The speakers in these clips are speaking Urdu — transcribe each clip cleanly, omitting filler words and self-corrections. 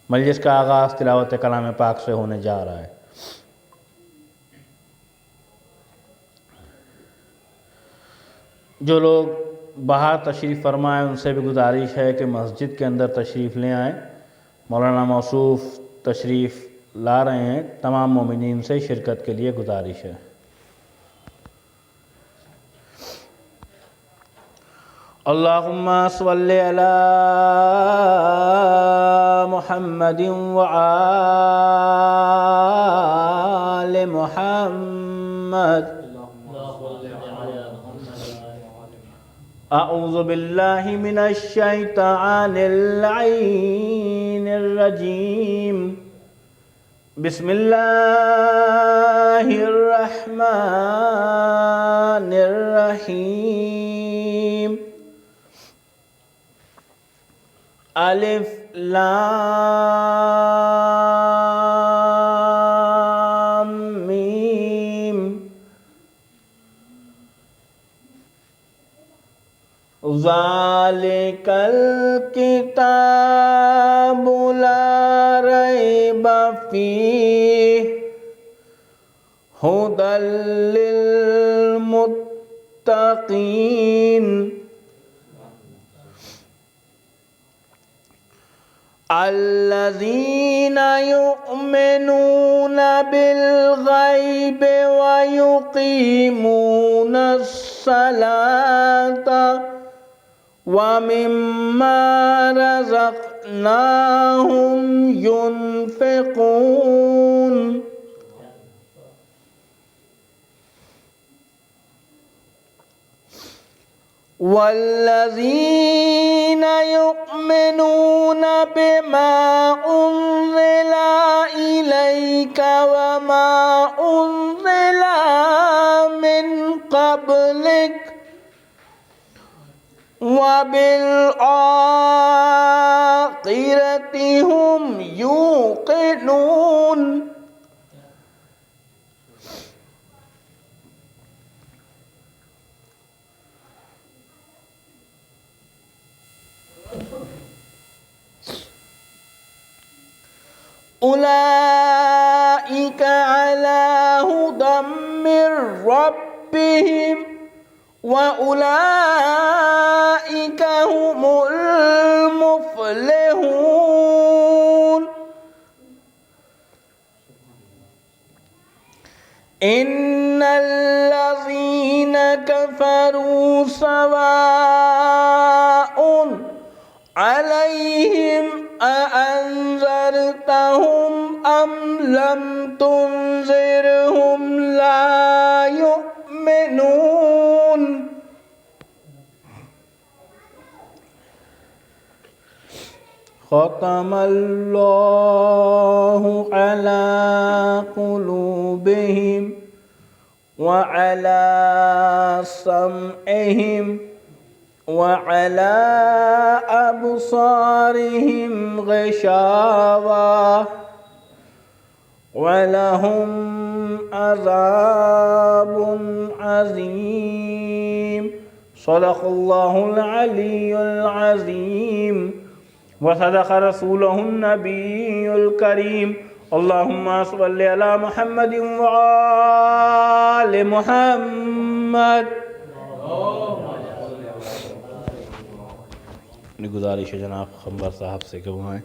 مجلس کا آغاز تلاوت کلام پاک سے ہونے جا رہا ہے۔ جو لوگ باہر تشریف فرمائیں ان سے بھی گزارش ہے کہ مسجد کے اندر تشریف لے آئیں۔ مولانا موصوف تشریف لا رہے ہیں، تمام مومنین سے شرکت کے لیے گزارش ہے۔ اللہم صلی علی محمد وآل محمد۔ اعوذ باللہ من الشیطان اللعین الرجیم، بسم اللہ الرحمن الرحیم۔ الف لام میم، ذالک الکتاب لا ریب فیہ ھدی للمتقین، الذین یؤمنون بالغیب ویقیمون الصلاۃ ومما رزقناہم ينفقون، والذین یؤمنون بما انزل الیک وما انزل من قبلک وبالآخرۃ ھم یوقنون۔ اولئک علی ھدی من ربہم وَأُولَئِكَ هُمُ الْمُفْلِحُونَ۔ إِنَّ الَّذِينَ كَفَرُوا سَوَاءٌ عَلَيْهِمْ أَأَنذَرْتَهُمْ أَمْ لَمْ تُنذِرْهُمْ لَا يُؤْمِنُونَ۔ ختم اللہ علی قلوبہم وعلی سمعہم وعلی ابصارہم غشاوہ وَلَهُمْ عَذَابٌ عَظِيمٌ۔ صدق اللہ العلی العظیم وصدق رسولہ النبی الکریم۔ اللہم صلی علی محمد وآل محمد۔ گزارش ہے جناب خمبر صاحب سے کہ وہ آئیں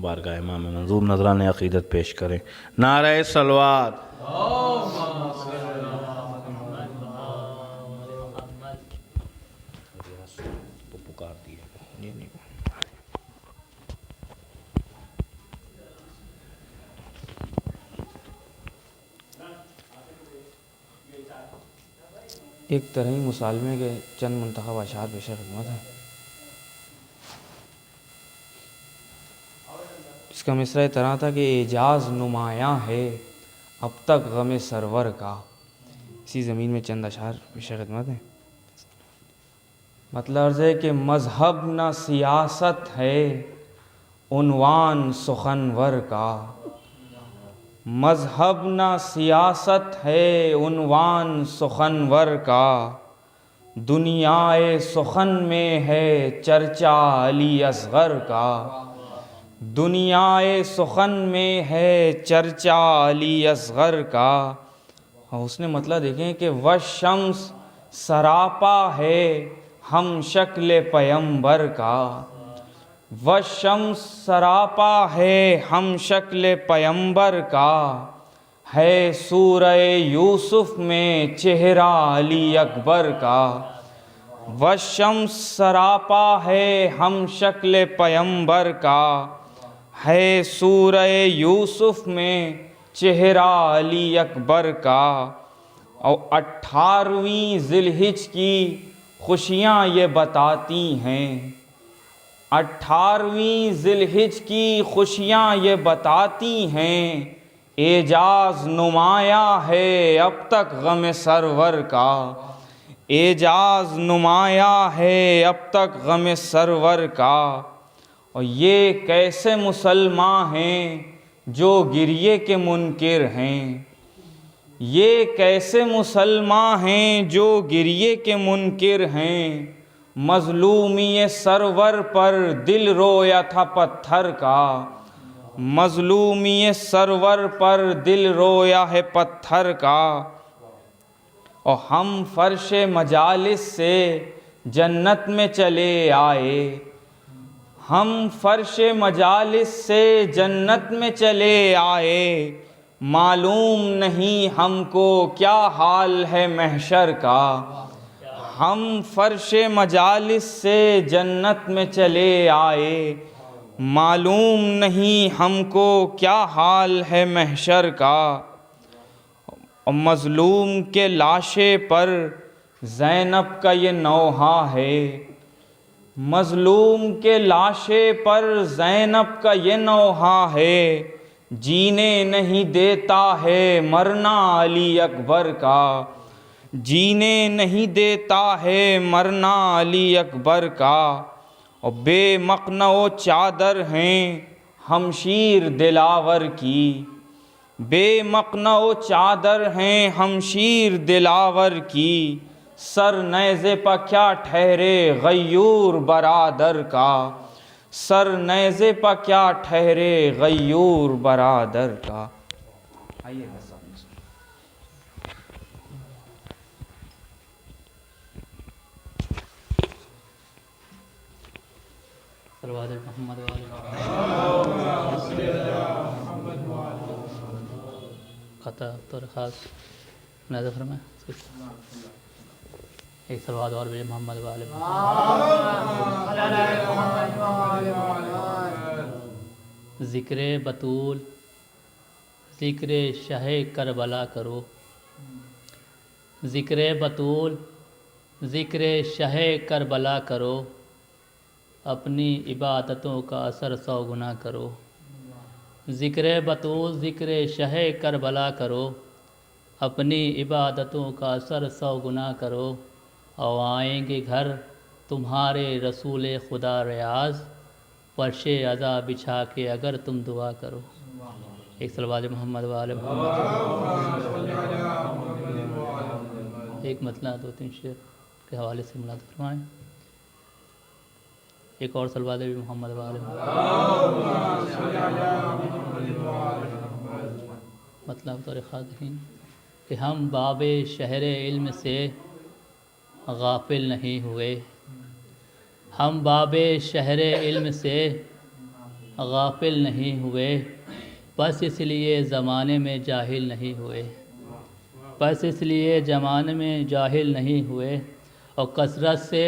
بارگاہ امام منظوم نذران عقیدت پیش کریں۔ نعرہ صلوات۔ ایک ترہیم مسالمے کے چند منتخب اشعار پیش خدمت ہیں۔ اس کا مصرع طرح تھا کہ اعجاز نمایاں ہے اب تک غم سرور کا۔ اسی زمین میں چند اشعار پیش خدمت ہیں۔ مطلب عرض ہے کہ مذہب نہ سیاست ہے عنوان سخنور کا، مذہب نہ سیاست ہے عنوان سخنور کا، دنیائے سخن میں ہے چرچا علی اصغر کا، دنیائے سخن میں ہے چرچا علی اصغر کا. اور اس نے مطلب دیکھیں کہ والشمس سراپا ہے ہم شکل پیمبر کا. والشمس سراپا ہے ہم شکل پیمبر کا. ہے سورہ یوسف میں چہرہ علی اکبر کا. والشمس سراپا ہے ہم شکل پیمبر کا. ہے سورہ یوسف میں چہرہ علی اکبر کا. اور 18ویں ذی الحجہ کی خوشیاں یہ بتاتی ہیں. 18ویں ذی الحجہ کی خوشیاں یہ بتاتی ہیں. اعجاز نمایاں ہے اب تک غم سرور کا. اعجاز نمایاں ہے اب تک غم سرور کا. اور یہ کیسے مسلمان ہیں جو گریے کے منکر ہیں. یہ کیسے مسلمان ہیں جو گریے کے منکر ہیں. مظلومی سرور پر دل رویا تھا پتھر کا. مظلومی سرور پر دل رویا ہے پتھر کا. اور ہم فرش مجالس سے جنت میں چلے آئے. ہم فرش مجالس سے جنت میں چلے آئے. معلوم نہیں ہم کو کیا حال ہے محشر کا. ہم فرش مجالس سے جنت میں چلے آئے. معلوم نہیں ہم کو کیا حال ہے محشر کا. اور مظلوم کے لاشے پر زینب کا یہ نوحہ ہے. مظلوم کے لاشے پر زینب کا یہ نوحہ ہے. جینے نہیں دیتا ہے مرنا علی اکبر کا. جینے نہیں دیتا ہے مرنا علی اکبر کا. اور بے مقنع و چادر ہیں ہمشیر دلاور کی. بے مقنع و چادر ہیں ہمشیر دلاور کی. سر نیزے پہ کیا ٹھہرے غیور برادر کا. سر نیزے پہ کیا ٹھہرے غیور برادر کا. آئیے صلوات محمد قطع طور خاص نظر فرمائیں. ایک صلوات اور بھی محمد والے ذکر بطول ذکر شہ کربلا کرو. ذکر بطول ذکر شہ کربلا کرو. اپنی عبادتوں کا اثر 100 گنا کرو. ذکر بطول ذکر شہ کربلا کرو. اپنی عبادتوں کا اثر 100 گنا کرو. اور آئیں گے گھر تمہارے رسول خدا ریاض. فرش عزا بچھا کے اگر تم دعا کرو. ایک صلوات محمد والے محمد. ایک مطلع 2-3 شعر کے حوالے سے ملاد فرمائیں. ایک اور صلوات بھی محمد والے مطلب طور خاص دیکھیں کہ ہم باب شہر علم سے غافل نہیں ہوئے. ہم باب شہر علم سے غافل نہیں ہوئے. بس اس لیے زمانے میں جاہل نہیں ہوئے. بس اس لیے زمانے میں جاہل نہیں ہوئے. اور کثرت سے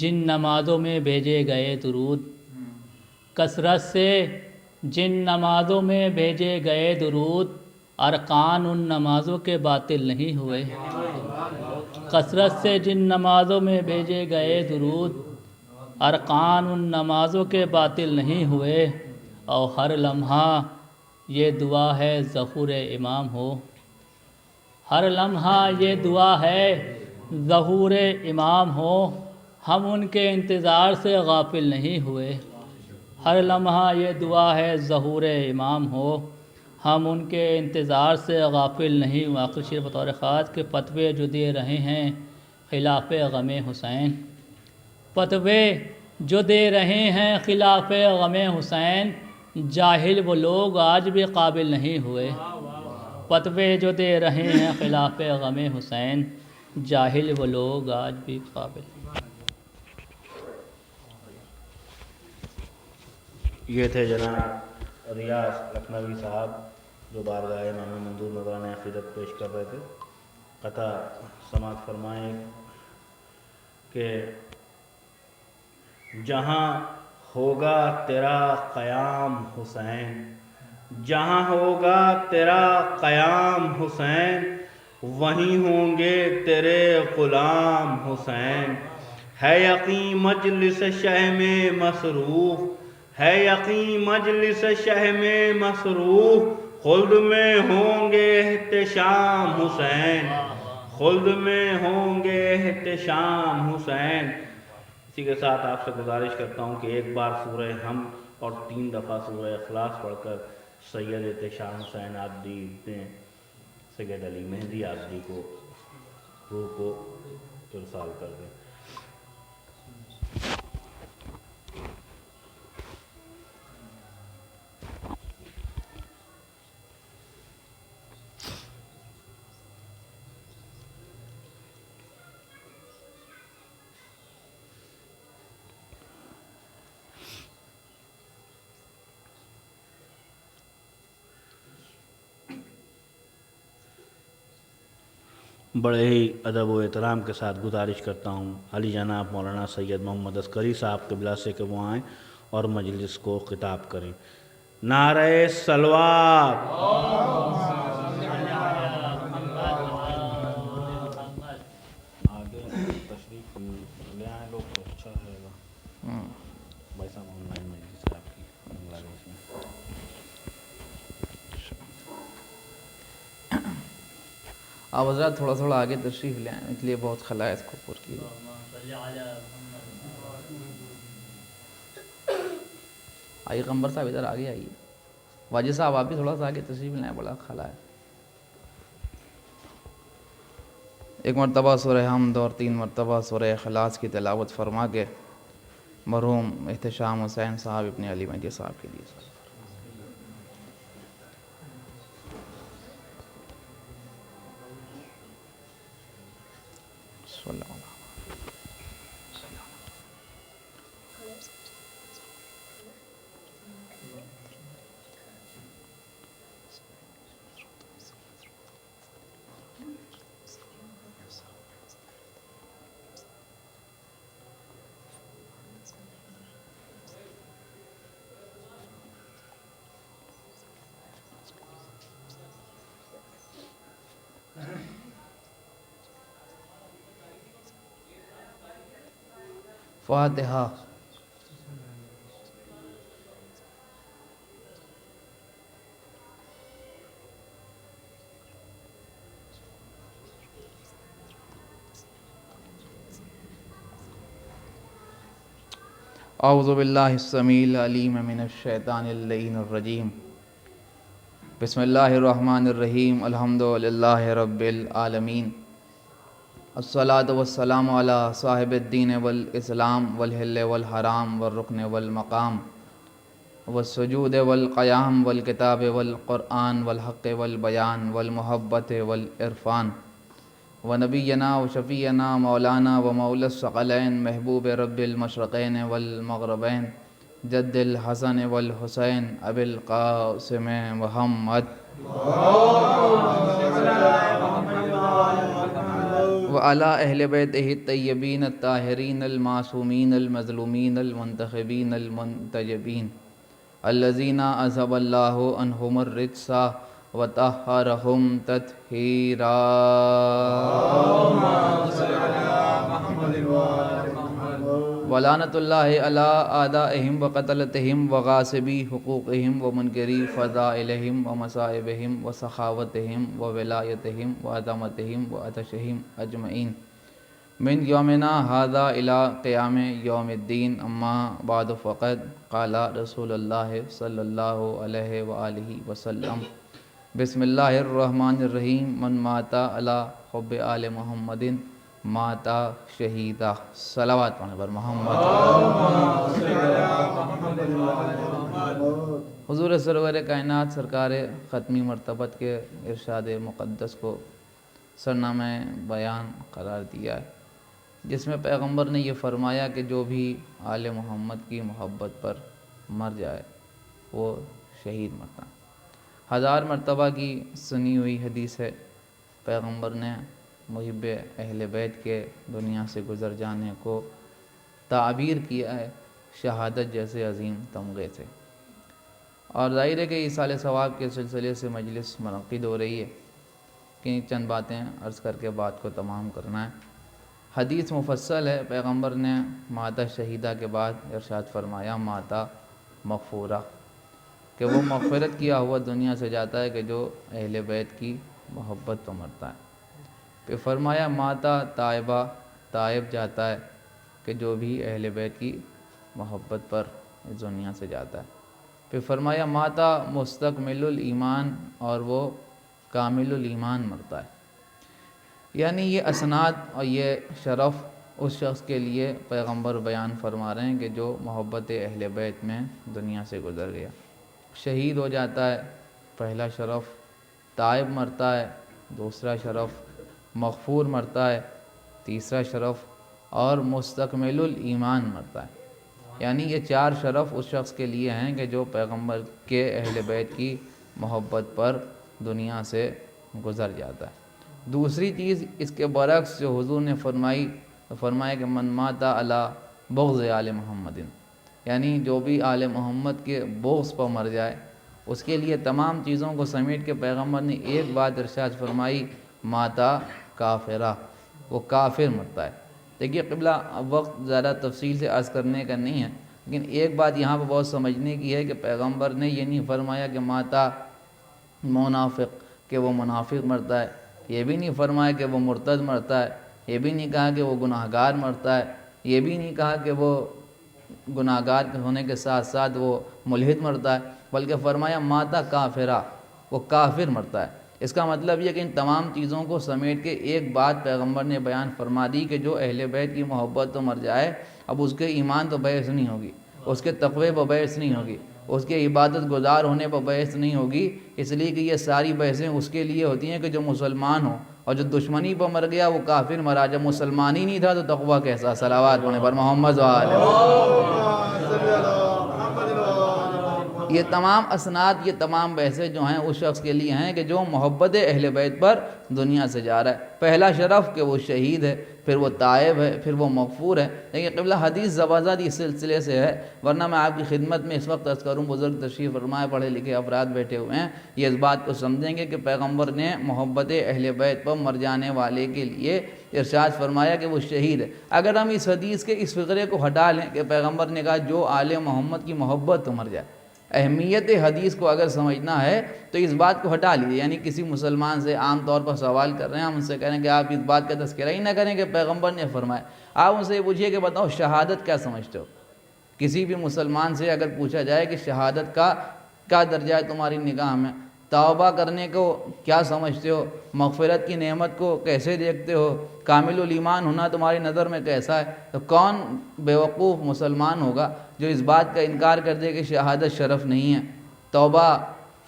جن نمازوں میں بھیجے گئے درود. کثرت سے جن نمازوں میں بھیجے گئے درود. ارکان ان نمازوں کے باطل نہیں ہوئے. کثرت سے جن نمازوں میں بھیجے گئے درود. ارکان ان نمازوں کے باطل نہیں ہوئے. اور ہر لمحہ یہ دعا ہے ظہور امام ہو. ہر لمحہ یہ دعا ہے ظہور امام ہو. ہم ان کے انتظار سے غافل نہیں ہوئے. ہر لمحہ یہ دعا ہے ظہور امام ہو. ہم ان کے انتظار سے غافل نہیں ہوئے. آخر شعر بطور خاص کے فتوے جو دے رہے ہیں خلاف غم حسین. فتوے جو دے رہے ہیں خلاف غم حسین، جاہل وہ لوگ آج بھی قابل نہیں ہوئے۔ فتوے جو دے رہے ہیں خلاف غم حسین، جاہل وہ لوگ آج بھی قابل۔ یہ تھے جناب ریاض لکھنوی صاحب جو بارگاہ امام منظور نذرانہ عقیدت پیش کر رہے تھے۔ قطع سماعت فرمائیں کہ جہاں ہوگا تیرا قیام حسین، جہاں ہوگا تیرا قیام حسین، وہیں ہوں گے تیرے غلام حسین۔ ہے یقین مجلس شہ میں مصروف، ہے یقین مجلس شہ میں مصروف، خلد میں ہوں گے احتشام حسین، خلد میں ہوں گے احتشام حسین۔ اسی کے ساتھ آپ سے گزارش کرتا ہوں کہ ایک بار سورہ حمد اور 3 دفعہ سورہ اخلاص پڑھ کر سید احتشام حسین عابدی نے سید علی مہدی عابدی کو روح کو ارسال کر دیں۔ بڑے ہی ادب و احترام کے ساتھ گزارش کرتا ہوں علی جناب مولانا سید محمد عسکری صاحب قبلہ سے کہ وہ آئیں اور مجلس کو خطاب کریں۔ نعرہ صلوات، آگے تشریف لے آئیں لوگ تو اچھا رہے گا۔ بھائی صاحب آن لائن مجلس ہے آپ کی بنگلہ دیش میں۔ آپ حضرات تھوڑا تھوڑا آگے تشریف لے آئیں، اس لیے بہت خلا ہے اس کو پر کیجیے۔ آئیے قمبر صاحب ادھر آگے آئیے، واجد صاحب آپ بھی تھوڑا سا آگے تشریف لیں، بڑا خلا ہے۔ ایک مرتبہ سورہ حمد اور 3 مرتبہ سورہ اخلاص کی تلاوت فرما کے مرحوم احتشام حسین صاحب ابن علی مہدی صاحب کے لیے۔ صلی اللہ علیہ وسلم۔ فاتحہ۔ اعوذ باللہ السمیع العلیم من الشیطان اللعین الرجیم، بسم اللہ الرحمن الرحیم، الحمد للہ رب العالمین، الصلاۃ والسلام علی صاحب الدین والاسلام والحل والحرام والرکن والمقام والسجود والقیام والکتاب والقرآن والحق والبیان والمحبت والعرفان ونبینا وشفینا مولانا ومولا الثقلین محبوب رب المشرقین والمغربین جد الحسن والحسین ابی القاسم محمد وعلی اہل بیتہ الطیبین الطاہرین المعصومین المظلومین المنتخبین المنتجبین الذین اذھب اللہ عنہم الرجس وطہرہم تطہیرا۔ ولعنۃ اللہ علی اعدائہم وقتلتہم وغاصبی حقوقہم ومنکری فضائلہم ومصائبہم وسخاوتہم وولایتہم وعظمتہم وعطشہم اجمعین من یومنا ھذا الی قیام یوم الدین، اما بعد فقد قال رسول اللہ صلی اللہ علیہ وآلہ وسلم، بسم اللہ الرحمن الرحیم، من مات علی حب آل محمد ماتا شہیدہ صلوات پڑھنے پر محمد حضور سرور کائنات سرکار ختمی مرتبت کے ارشاد مقدس کو سرنامہ بیان قرار دیا ہے، جس میں پیغمبر نے یہ فرمایا کہ جو بھی آل محمد کی محبت پر مر جائے وہ شہید مرتا ہے۔ 1000 مرتبہ کی سنی ہوئی حدیث ہے، پیغمبر نے محب اہل بیت کے دنیا سے گزر جانے کو تعبیر کیا ہے شہادت جیسے عظیم تمغے سے۔ اور ظاہر ہے کہ ایصال ثواب کے سلسلے سے مجلس منعقد ہو رہی ہے کہ چند باتیں عرض کر کے بات کو تمام کرنا ہے۔ حدیث مفصل ہے، پیغمبر نے ماتا شہیدہ کے بعد ارشاد فرمایا ماتا مغفورہ، کہ وہ مغفرت کیا ہوا دنیا سے جاتا ہے کہ جو اہل بیت کی محبت پر مرتا ہے۔ پھر فرمایا ماتا تائبہ، تائب جاتا ہے کہ جو بھی اہل بیت کی محبت پر اس دنیا سے جاتا ہے۔ پھر فرمایا ماتا مستکمل الایمان، اور وہ کامل الایمان مرتا ہے۔ یعنی یہ اسناد اور یہ شرف اس شخص کے لیے پیغمبر بیان فرما رہے ہیں کہ جو محبت اہل بیت میں دنیا سے گزر گیا، شہید ہو جاتا ہے، پہلا شرف، تائب مرتا ہے، دوسرا شرف، مغفور مرتا ہے، تیسرا شرف، اور مستکمل الایمان مرتا ہے۔ یعنی یہ 4 شرف اس شخص کے لیے ہیں کہ جو پیغمبر کے اہل بیت کی محبت پر دنیا سے گزر جاتا ہے۔ دوسری چیز اس کے برعکس جو حضور نے فرمایا کہ من ماتا علی بغض آل محمد، یعنی جو بھی آل محمد کے بغض پر مر جائے اس کے لیے تمام چیزوں کو سمیٹ کے پیغمبر نے ایک بات ارشاد فرمائی ماتا کافرہ، وہ کافر مرتا ہے۔ دیکھیے قبلہ اب وقت زیادہ تفصیل سے عرض کرنے کا نہیں ہے، لیکن ایک بات یہاں پہ بہت سمجھنے کی ہے کہ پیغمبر نے یہ نہیں فرمایا کہ ماتا منافق، کہ وہ منافق مرتا ہے، یہ بھی نہیں فرمایا کہ وہ مرتد مرتا ہے، یہ بھی نہیں کہا کہ وہ گناہگار مرتا ہے، یہ بھی نہیں کہا کہ وہ گناہگار ہونے کے ساتھ ساتھ وہ ملحد مرتا ہے، بلکہ فرمایا ماتا کافرہ، وہ کافر مرتا ہے۔ اس کا مطلب یہ کہ ان تمام چیزوں کو سمیٹ کے ایک بات پیغمبر نے بیان فرما دی کہ جو اہل بیت کی محبت تو مر جائے، اب اس کے ایمان تو بحث نہیں ہوگی، اس کے تقوی پر بحث نہیں ہوگی، اس کے عبادت گزار ہونے پر بحث نہیں ہوگی، اس لیے کہ یہ ساری بحثیں اس کے لیے ہوتی ہیں کہ جو مسلمان ہو، اور جو دشمنی پر مر گیا وہ کافر مرا، جب مسلمان ہی نہیں تھا تو تقوی کیسا؟ صلوات پڑھنے پر محمد یہ تمام اسناد، یہ تمام بحثیں جو ہیں اس شخص کے لیے ہیں کہ جو محبت اہل بیت پر دنیا سے جا رہا ہے۔ پہلا شرف کہ وہ شہید ہے، پھر وہ تائب ہے، پھر وہ مغفور ہے۔ لیکن قبلہ حدیث زبردست اس سلسلے سے ہے، ورنہ میں آپ کی خدمت میں اس وقت عرض کروں، بزرگ تشریف فرمائے، پڑھے لکھے افراد بیٹھے ہوئے ہیں، یہ اس بات کو سمجھیں گے کہ پیغمبر نے محبت اہل بیت پر مر جانے والے کے لیے ارشاد فرمایا کہ وہ شہید ہے۔ اگر ہم اس حدیث کے اس فقرے کو ہٹا لیں کہ پیغمبر نے کہا جو آل محمد کی محبت تو مر جائے، اہمیت حدیث کو اگر سمجھنا ہے تو اس بات کو ہٹا لیجیے۔ یعنی کسی مسلمان سے عام طور پر سوال کر رہے ہیں، ہم ان سے کہہ رہے ہیں کہ آپ اس بات کا تذکرہ ہی نہ کریں کہ پیغمبر نے فرمایا، آپ ان سے یہ پوچھیے کہ بتاؤ شہادت کیا سمجھتے ہو؟ کسی بھی مسلمان سے اگر پوچھا جائے کہ شہادت کا کیا درجہ ہے تمہاری نگاہ میں، توبہ کرنے کو کیا سمجھتے ہو، مغفرت کی نعمت کو کیسے دیکھتے ہو، کامل الایمان ہونا تمہاری نظر میں کیسا ہے، تو کون بیوقوف مسلمان ہوگا جو اس بات کا انکار کر دے کہ شہادت شرف نہیں ہے، توبہ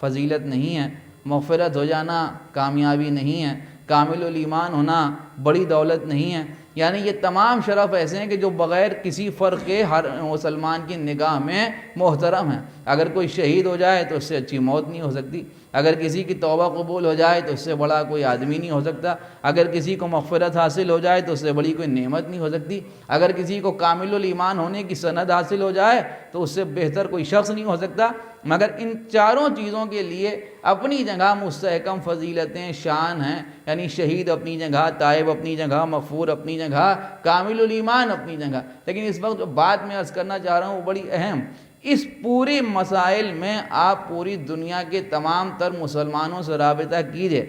فضیلت نہیں ہے، مغفرت ہو جانا کامیابی نہیں ہے، کامل الایمان ہونا بڑی دولت نہیں ہے۔ یعنی یہ تمام شرف ایسے ہیں کہ جو بغیر کسی فرق کے ہر مسلمان کی نگاہ میں محترم ہیں۔ اگر کوئی شہید ہو جائے تو اس سے اچھی موت نہیں ہو سکتی، اگر کسی کی توبہ قبول ہو جائے تو اس سے بڑا کوئی آدمی نہیں ہو سکتا، اگر کسی کو مغفرت حاصل ہو جائے تو اس سے بڑی کوئی نعمت نہیں ہو سکتی، اگر کسی کو کامل الایمان ہونے کی سند حاصل ہو جائے تو اس سے بہتر کوئی شخص نہیں ہو سکتا۔ مگر ان چاروں چیزوں کے لیے اپنی جگہ مستحکم فضیلتیں، شان ہیں، یعنی شہید اپنی جگہ، تائب اپنی جگہ، مغفور اپنی جگہ، کامل الایمان اپنی جگہ۔ لیکن اس وقت جو بات میں عرض کرنا چاہ رہا ہوں وہ بڑی اہم، اس پوری مسائل میں آپ پوری دنیا کے تمام تر مسلمانوں سے رابطہ کیجئے،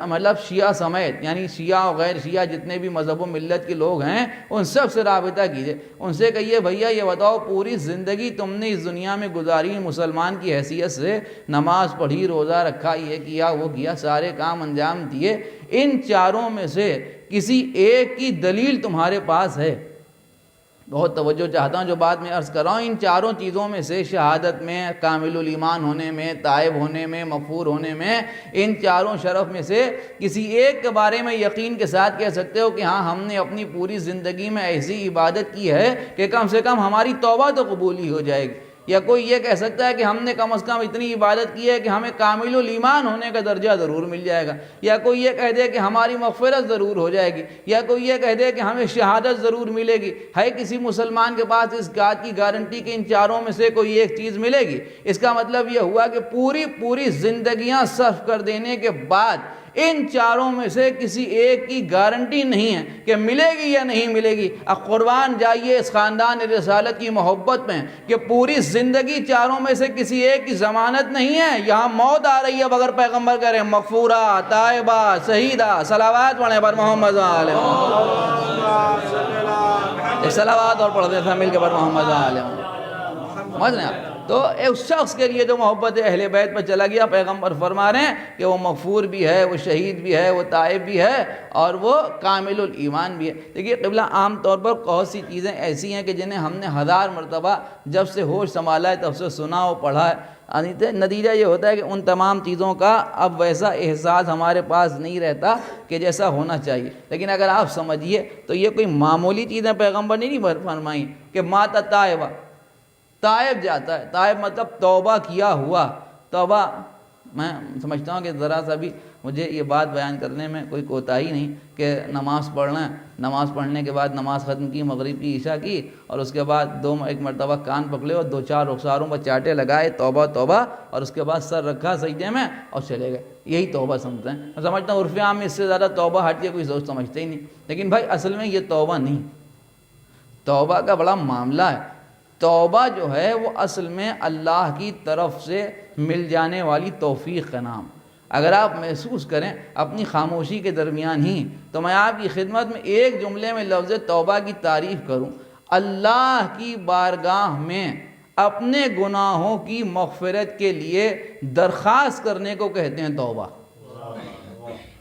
مطلب شیعہ سمیت، یعنی شیعہ و غیر شیعہ جتنے بھی مذہب و ملت کے لوگ ہیں ان سب سے رابطہ کیجئے، ان سے کہیے بھیا یہ بتاؤ پوری زندگی تم نے اس دنیا میں گزاری، مسلمان کی حیثیت سے نماز پڑھی، روزہ رکھا، یہ کیا وہ کیا، سارے کام انجام دیے، ان چاروں میں سے کسی ایک کی دلیل تمہارے پاس ہے؟ بہت توجہ چاہتا ہوں جو بات میں عرض کر رہا ہوں، ان چاروں چیزوں میں سے شہادت میں، کامل الایمان ہونے میں، تائب ہونے میں، مغفور ہونے میں، ان چاروں شرف میں سے کسی ایک کے بارے میں یقین کے ساتھ کہہ سکتے ہو کہ ہاں ہم نے اپنی پوری زندگی میں ایسی عبادت کی ہے کہ کم سے کم ہماری توبہ تو قبول ہی ہو جائے گی؟ یا کوئی یہ کہہ سکتا ہے کہ ہم نے کم از کم اتنی عبادت کی ہے کہ ہمیں کامل الایمان ہونے کا درجہ ضرور مل جائے گا؟ یا کوئی یہ کہہ دے کہ ہماری مغفرت ضرور ہو جائے گی؟ یا کوئی یہ کہہ دے کہ ہمیں شہادت ضرور ملے گی؟ ہے کسی مسلمان کے پاس اس بات کی گارنٹی کہ ان چاروں میں سے کوئی ایک چیز ملے گی؟ اس کا مطلب یہ ہوا کہ پوری زندگیاں صرف کر دینے کے بعد ان چاروں میں سے کسی ایک کی گارنٹی نہیں ہے کہ ملے گی یا نہیں ملے گی۔ اب قربان جائیے اس خاندان رسالت کی محبت میں کہ پوری زندگی چاروں میں سے کسی ایک کی ضمانت نہیں ہے۔ یہاں موت آ رہی ہے بغیر پیغمبر کہہ رہے ہیں مغفورہ، تائبہ، شہیدہ، صلوات پڑھیں پر محمد علیہ ایک صلوات اور پڑھ دیتا مل کے پر محمد علیہ سمجھ رہے ہیں آپ؟ تو ایک شخص کے لیے جو محبت اہل بیت پر چلا گیا، پیغمبر فرما رہے ہیں کہ وہ مغفور بھی ہے، وہ شہید بھی ہے، وہ تائب بھی ہے، اور وہ کامل الایمان بھی ہے۔ دیکھیے قبلہ عام طور پر بہت سی چیزیں ایسی ہیں کہ جنہیں ہم نے 1000 مرتبہ جب سے ہوش سنبھالا ہے تب سے سنا اور پڑھا ہے، نتیجہ یہ ہوتا ہے کہ ان تمام چیزوں کا اب ویسا احساس ہمارے پاس نہیں رہتا کہ جیسا ہونا چاہیے۔ لیکن اگر آپ سمجھیے تو یہ کوئی معمولی چیزیں پیغمبر نے نہیں فرمائی کہ ماتا تائبہ، تائب جاتا ہے، تائب مطلب توبہ کیا ہوا۔ توبہ میں سمجھتا ہوں کہ ذرا سا بھی مجھے یہ بات بیان کرنے میں کوئی کوتاہی نہیں کہ نماز پڑھنا ہے، نماز پڑھنے کے بعد نماز ختم کی، مغرب کی، عشاء کی، اور اس کے بعد ایک مرتبہ کان پکڑے اور 2-4 رخساروں پر چاٹے لگائے توبہ توبہ، اور اس کے بعد سر رکھا سجدے میں اور چلے گئے، یہی توبہ سمجھتے ہیں۔ میں سمجھتا ہوں عرف عام میں اس سے زیادہ توبہ ہٹ کے کوئی سوچ سمجھتے ہی نہیں۔ لیکن بھائی اصل میں یہ توبہ نہیں، توبہ کا بڑا معاملہ ہے۔ توبہ جو ہے وہ اصل میں اللہ کی طرف سے مل جانے والی توفیق کا نام۔ اگر آپ محسوس کریں اپنی خاموشی کے درمیان ہی تو میں آپ کی خدمت میں ایک جملے میں لفظ توبہ کی تعریف کروں، اللہ کی بارگاہ میں اپنے گناہوں کی مغفرت کے لیے درخواست کرنے کو کہتے ہیں توبہ۔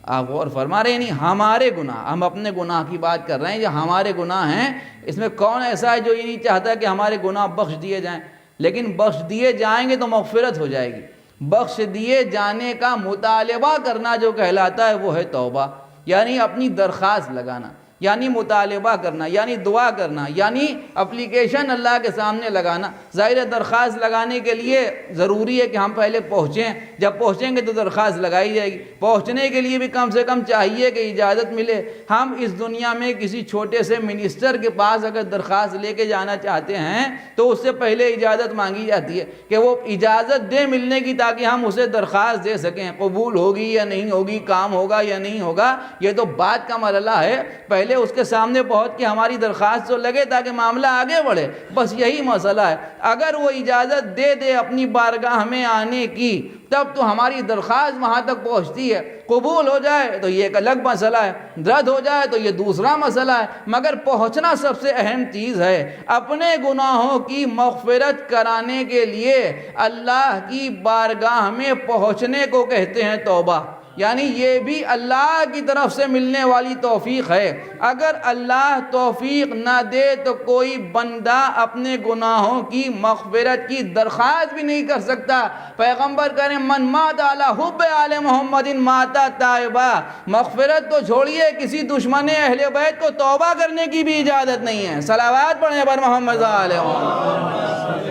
آپ غور فرما رہے ہیں؟ نہیں ہمارے گناہ، ہم اپنے گناہ کی بات کر رہے ہیں، یہ ہمارے گناہ ہیں۔ اس میں کون ایسا ہے جو یہ نہیں چاہتا کہ ہمارے گناہ بخش دیے جائیں؟ لیکن بخش دیے جائیں گے تو مغفرت ہو جائے گی۔ بخش دیے جانے کا مطالبہ کرنا جو کہلاتا ہے وہ ہے توبہ، یعنی اپنی درخواست لگانا، یعنی مطالبہ کرنا، یعنی دعا کرنا، یعنی اپلیکیشن اللہ کے سامنے لگانا۔ ظاہر درخواست لگانے کے لیے ضروری ہے کہ ہم پہلے پہنچیں، جب پہنچیں گے تو درخواست لگائی جائے گی۔ پہنچنے کے لیے بھی کم سے کم چاہیے کہ اجازت ملے۔ ہم اس دنیا میں کسی چھوٹے سے منسٹر کے پاس اگر درخواست لے کے جانا چاہتے ہیں تو اس سے پہلے اجازت مانگی جاتی ہے کہ وہ اجازت دے ملنے کی، تاکہ ہم اسے درخواست دے سکیں۔ قبول ہوگی یا نہیں ہوگی، کام ہوگا یا نہیں ہوگا، یہ تو بات کا مرحلہ ہے۔ پہلے اس کے سامنے پہنچ کے ہماری درخواست تو لگے تاکہ معاملہ آگے بڑھے، بس یہی مسئلہ ہے۔ اگر وہ اجازت دے دے اپنی بارگاہ میں آنے کی تب تو ہماری درخواست وہاں تک پہنچتی ہے۔ قبول ہو جائے تو یہ ایک الگ مسئلہ ہے، رد ہو جائے تو یہ دوسرا مسئلہ ہے، مگر پہنچنا سب سے اہم چیز ہے۔ اپنے گناہوں کی مغفرت کرانے کے لیے اللہ کی بارگاہ میں پہنچنے کو کہتے ہیں توبہ، یعنی یہ بھی اللہ کی طرف سے ملنے والی توفیق ہے۔ اگر اللہ توفیق نہ دے تو کوئی بندہ اپنے گناہوں کی مغفرت کی درخواست بھی نہیں کر سکتا۔ پیغمبر کریں من مات علی حب آل محمد مات تائبہ، مغفرت تو چھوڑیے، کسی دشمن اہل بیت کو توبہ کرنے کی بھی اجازت نہیں ہے۔ صلوات پڑھیں پر محمد علیہ وسلم۔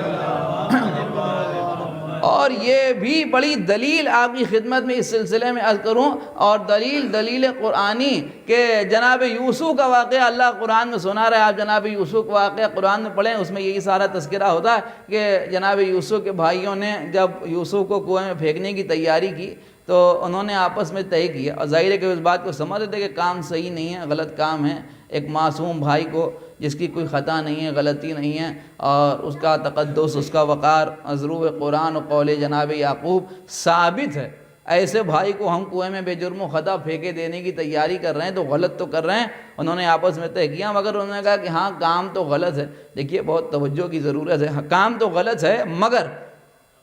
اور یہ بھی بڑی دلیل آپ کی خدمت میں اس سلسلے میں عرض کروں، اور دلیل قرآنی کہ جناب یوسف کا واقعہ اللہ قرآن میں سنا رہا ہے۔ آپ جناب یوسف کا واقعہ قرآن میں پڑھیں، اس میں یہی سارا تذکرہ ہوتا ہے کہ جناب یوسف کے بھائیوں نے جب یوسف کو کنویں میں پھینکنے کی تیاری کی تو انہوں نے آپس میں طے کیا، اور ظاہر ہے کہ اس بات کو سمجھ رہے تھے کہ کام صحیح نہیں ہے، غلط کام ہے۔ ایک معصوم بھائی کو جس کی کوئی خطا نہیں ہے، غلطی نہیں ہے، اور اس کا تقدس، اس کا وقار ضرور قرآن و قول جناب یعقوب ثابت ہے، ایسے بھائی کو ہم کنویں میں بے جرم و خطا پھینکے دینے کی تیاری کر رہے ہیں تو غلط تو کر رہے ہیں۔ انہوں نے آپس میں طے کیا، مگر انہوں نے کہا کہ ہاں کام تو غلط ہے۔ دیکھیے بہت توجہ کی ضرورت ہے، کام تو غلط ہے، مگر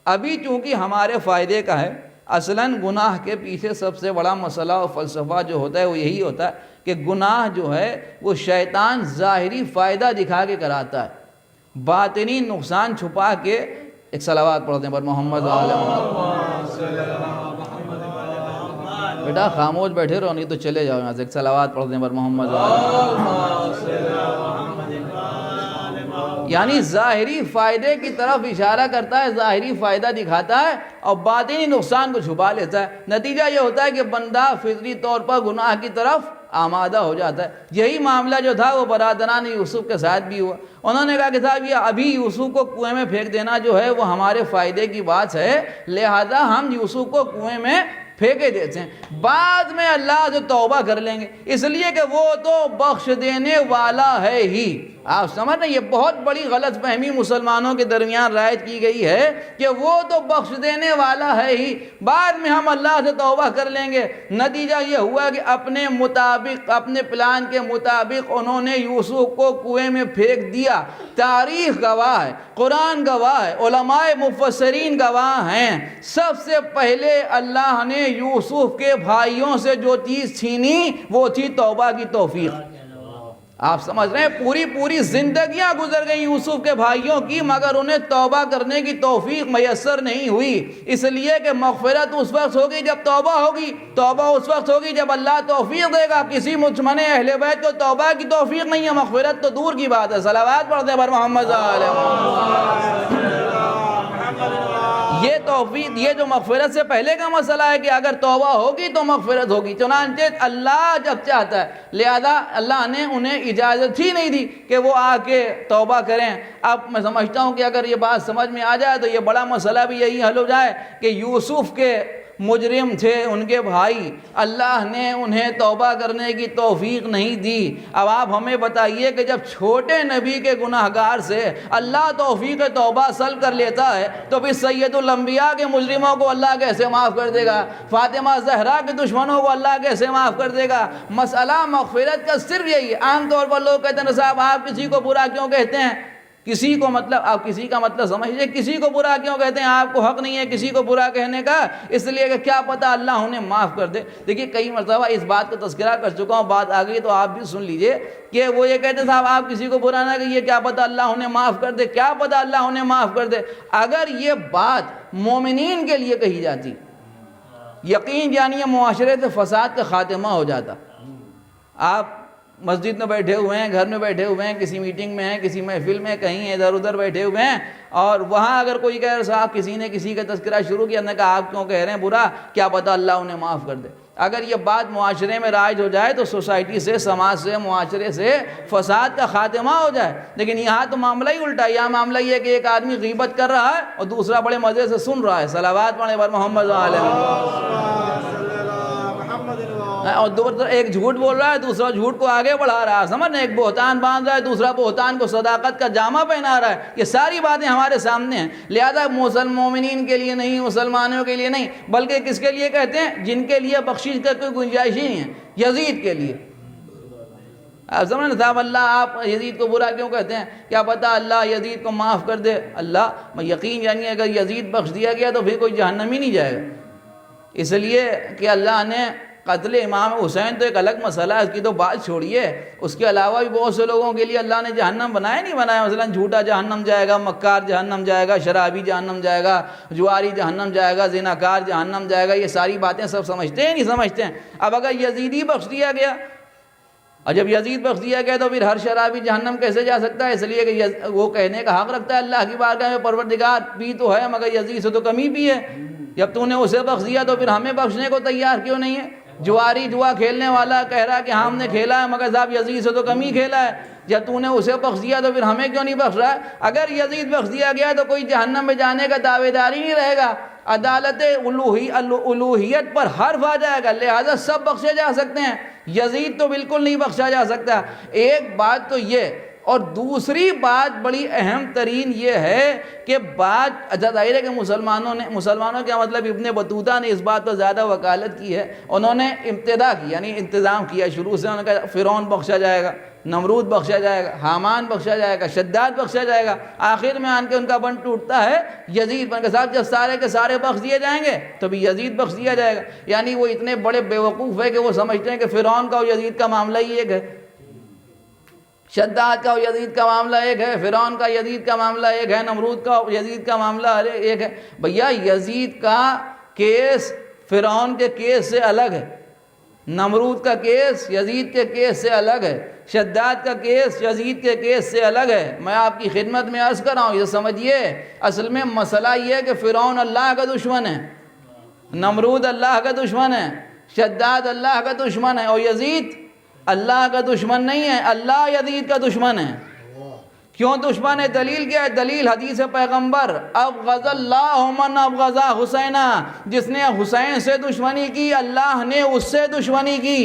ابھی چونکہ ہمارے فائدے کا ہے، اصلاً گناہ کے پیچھے سب سے بڑا مسئلہ اور فلسفہ جو ہوتا ہے وہ یہی ہوتا ہے کہ گناہ جو ہے وہ شیطان ظاہری فائدہ دکھا کے کراتا ہے، باطنی نقصان چھپا کے۔ ایک صلوات پڑھتے ہیں پر محمد علیہ بیٹا خاموش بیٹھے رہو نہیں تو چلے جاؤ یہاں سے۔ ایک صلوات پڑھتے ہیں پر محمد یعنی ظاہری فائدے کی طرف اشارہ کرتا ہے، ظاہری فائدہ دکھاتا ہے اور باطنی نقصان کو چھپا لیتا ہے۔ نتیجہ یہ ہوتا ہے کہ بندہ فطری طور پر گناہ کی طرف آمادہ ہو جاتا ہے۔ یہی معاملہ جو تھا وہ برادران یوسف کے ساتھ بھی ہوا۔ انہوں نے کہا کہ صاحب یہ ابھی یوسف کو کنویں میں پھینک دینا جو ہے وہ ہمارے فائدے کی بات ہے، لہذا ہم یوسف کو کنویں میں پھینکے دیتے ہیں، بعد میں اللہ سے توبہ کر لیں گے، اس لیے کہ وہ تو بخش دینے والا ہے ہی۔ آپ سمجھ رہے ہیں، یہ بہت بڑی غلط فہمی مسلمانوں کے درمیان رائج کی گئی ہے کہ وہ تو بخش دینے والا ہے ہی، بعد میں ہم اللہ سے توبہ کر لیں گے۔ نتیجہ یہ ہوا کہ اپنے مطابق، اپنے پلان کے مطابق انہوں نے یوسف کو کنویں میں پھینک دیا۔ تاریخ گواہ ہے، قرآن گواہ ہے، علماء مفسرین گواہ ہیں، سب سے پہلے اللہ نے یوسف کے بھائیوں سے جو چیز چھینی وہ تھی توبہ کی توفیق۔ آپ سمجھ رہے ہیں، پوری زندگیاں گزر گئی یوسف کے بھائیوں کی مگر انہیں توبہ کرنے کی توفیق میسر نہیں ہوئی، اس لیے کہ مغفرت اس وقت ہوگی جب توبہ ہوگی، توبہ اس وقت ہوگی جب اللہ توفیق دے گا۔ کسی مجمن اہل بیت کو توبہ کی توفیق نہیں ہے، مغفرت تو دور کی بات ہے۔ صلوات پڑھتے ہیں پر محمد علیہ۔ یہ توفیق، یہ جو مغفرت سے پہلے کا مسئلہ ہے کہ اگر توبہ ہوگی تو مغفرت ہوگی، چنانچہ اللہ جب چاہتا ہے، لہذا اللہ نے انہیں اجازت ہی نہیں دی کہ وہ آ کے توبہ کریں۔ اب میں سمجھتا ہوں کہ اگر یہ بات سمجھ میں آ جائے تو یہ بڑا مسئلہ بھی یہی حل ہو جائے کہ یوسف کے مجرم تھے ان کے بھائی، اللہ نے انہیں توبہ کرنے کی توفیق نہیں دی۔ اب آپ ہمیں بتائیے کہ جب چھوٹے نبی کے گناہگار سے اللہ توفیق توبہ سلب کر لیتا ہے تو پھر سید الانبیاء کے مجرموں کو اللہ کیسے معاف کر دے گا؟ فاطمہ زہرا کے دشمنوں کو اللہ کیسے معاف کر دے گا؟ مسئلہ مغفرت کا صرف یہی ہے۔ عام طور پر لوگ کہتے ہیں صاحب آپ کسی کو برا کیوں کہتے ہیں؟ کسی کو مطلب آپ کسی کا مطلب سمجھیے، کسی کو برا کیوں کہتے ہیں؟ آپ کو حق نہیں ہے کسی کو برا کہنے کا، اس لیے کہ کیا پتہ اللہ انہیں معاف کر دے۔ دیکھیے کئی مرتبہ اس بات کا تذکرہ کر چکا ہوں، بات آ گئی تو آپ بھی سن لیجئے کہ وہ یہ کہتے ہیں صاحب آپ کسی کو برا نہ کہیے، کیا پتہ اللہ انہیں معاف کر دے، کیا پتہ اللہ انہیں معاف کر دے۔ اگر یہ بات مومنین کے لیے کہی جاتی، یقین جانیے معاشرے سے فساد کا خاتمہ ہو جاتا۔ آپ مسجد میں بیٹھے ہوئے ہیں، گھر میں بیٹھے ہوئے ہیں، کسی میٹنگ میں ہیں، کسی محفل میں، کہیں ادھر ادھر بیٹھے ہوئے ہیں، اور وہاں اگر کوئی کہہ رہا صاحب کسی نے کسی کا تذکرہ شروع کیا، نے کہا آپ کیوں کہہ رہے ہیں برا، کیا پتہ اللہ انہیں معاف کر دے۔ اگر یہ بات معاشرے میں رائج ہو جائے تو سوسائٹی سے، سماج سے، معاشرے سے فساد کا خاتمہ ہو جائے۔ لیکن یہاں تو معاملہ ہی الٹا ہے، یہاں معاملہ یہ ہے کہ ایک آدمی غیبت کر رہا ہے اور دوسرا بڑے مزے سے سن رہا ہے۔ صلوات پڑھیں پر محمد علیہ۔ اور دوسرا ایک جھوٹ بول رہا ہے، دوسرا جھوٹ کو آگے بڑھا رہا ہے، سمجھ ایک بہتان باندھ رہا ہے، دوسرا بہتان کو صداقت کا جامہ پہنا رہا ہے۔ یہ ساری باتیں ہمارے سامنے ہیں، لہذا مومنین کے لیے نہیں، مسلمانوں کے لیے نہیں، بلکہ کس کے لیے کہتے ہیں؟ جن کے لیے بخشش کا کوئی گنجائش ہی نہیں ہے، یزید کے لیے۔ آپ سمجھ صاحب اللہ آپ یزید کو برا کیوں کہتے ہیں؟ کیا پتہ اللہ یزید کو معاف کر دے۔ اللہ میں یقین جانیے اگر یزید بخش دیا گیا تو پھر کوئی جہنم ہی نہیں جائے گا، اس لیے کہ اللہ نے قتل امام حسین تو ایک الگ مسئلہ ہے، اس کی تو بات چھوڑیے، اس کے علاوہ بھی بہت سے لوگوں کے لیے اللہ نے جہنم بنایا نہیں بنایا۔ مثلا جھوٹا جہنم جائے گا، مکار جہنم جائے گا، شرابی جہنم جائے گا، جواری جہنم جائے گا، زناکار جہنم جائے گا۔ یہ ساری باتیں سب سمجھتے ہیں نہیں سمجھتے ہیں؟ اب اگر یزیدی بخش دیا گیا، اور جب یزید بخش دیا گیا تو پھر ہر شرابی جہنم کیسے جا سکتا ہے؟ اس لیے کہ وہ کہنے کا حق رکھتا ہے اللہ کی بارگاہ میں پروردگار پی تو ہے مگر یزید سے تو کم ہی پی ہے، جب تو نے اسے بخش دیا تو پھر ہمیں بخشنے کو تیار کیوں نہیں ہے؟ جواری جوا کھیلنے والا کہہ رہا ہے کہ ہم نے کھیلا ہے مگر صاحب یزید سے تو کم ہی کھیلا ہے، جب تو نے اسے بخش دیا تو پھر ہمیں کیوں نہیں بخش رہا ہے؟ اگر یزید بخش دیا گیا تو کوئی جہنم میں جانے کا دعوے دار ہی نہیں رہے گا، عدالت الوہیت پر حرف آ جائے گا، لہذا سب بخشے جا سکتے ہیں، یزید تو بالکل نہیں بخشا جا سکتا۔ ایک بات تو یہ، اور دوسری بات بڑی اہم ترین یہ ہے کہ بات ظاہر ہے کہ مسلمانوں کا مطلب ابن بطوطہ نے اس بات پر زیادہ وکالت کی ہے، انہوں نے ابتدا کی یعنی انتظام کیا شروع سے، انہوں نے کہا فرعون بخشا جائے گا، نمرود بخشا جائے گا، حامان بخشا جائے گا، شداد بخشا جائے گا، آخر میں آن کے ان کا بند ٹوٹتا ہے یزید بن کے صاحب جب سارے کے سارے بخش دیے جائیں گے تو بھی یزید بخش دیا جائے گا۔ یعنی وہ اتنے بڑے بیوقوف ہے کہ وہ سمجھتے ہیں کہ فرعون کا اور یزید کا معاملہ ہی ایک ہے، شداد کا اور یزید کا معاملہ ایک ہے، فرعون کا یزید کا معاملہ ایک ہے، نمرود کا اور یزید کا معاملہ ایک ہے۔ بھیا یزید کا کیس فرعون کے کیس سے الگ ہے، نمرود کا کیس یزید کے کیس سے الگ ہے، شداد کا کیس یزید کے کیس سے الگ ہے۔ میں آپ کی خدمت میں عرض کر رہا ہوں، یہ سمجھیے اصل میں مسئلہ یہ ہے کہ فرعون اللہ کا دشمن ہے، نمرود اللہ کا دشمن ہے، شداد اللہ کا دشمن ہے، اور یزید اللہ کا دشمن نہیں ہے، اللہ یزید کا دشمن ہے۔ کیوں دشمن ہے؟ دلیل کیا ہے؟ دلیل حدیث پیغمبر، ابغض اللہ من ابغض حسینہ، جس نے حسین سے دشمنی کی اللہ نے اس سے دشمنی کی۔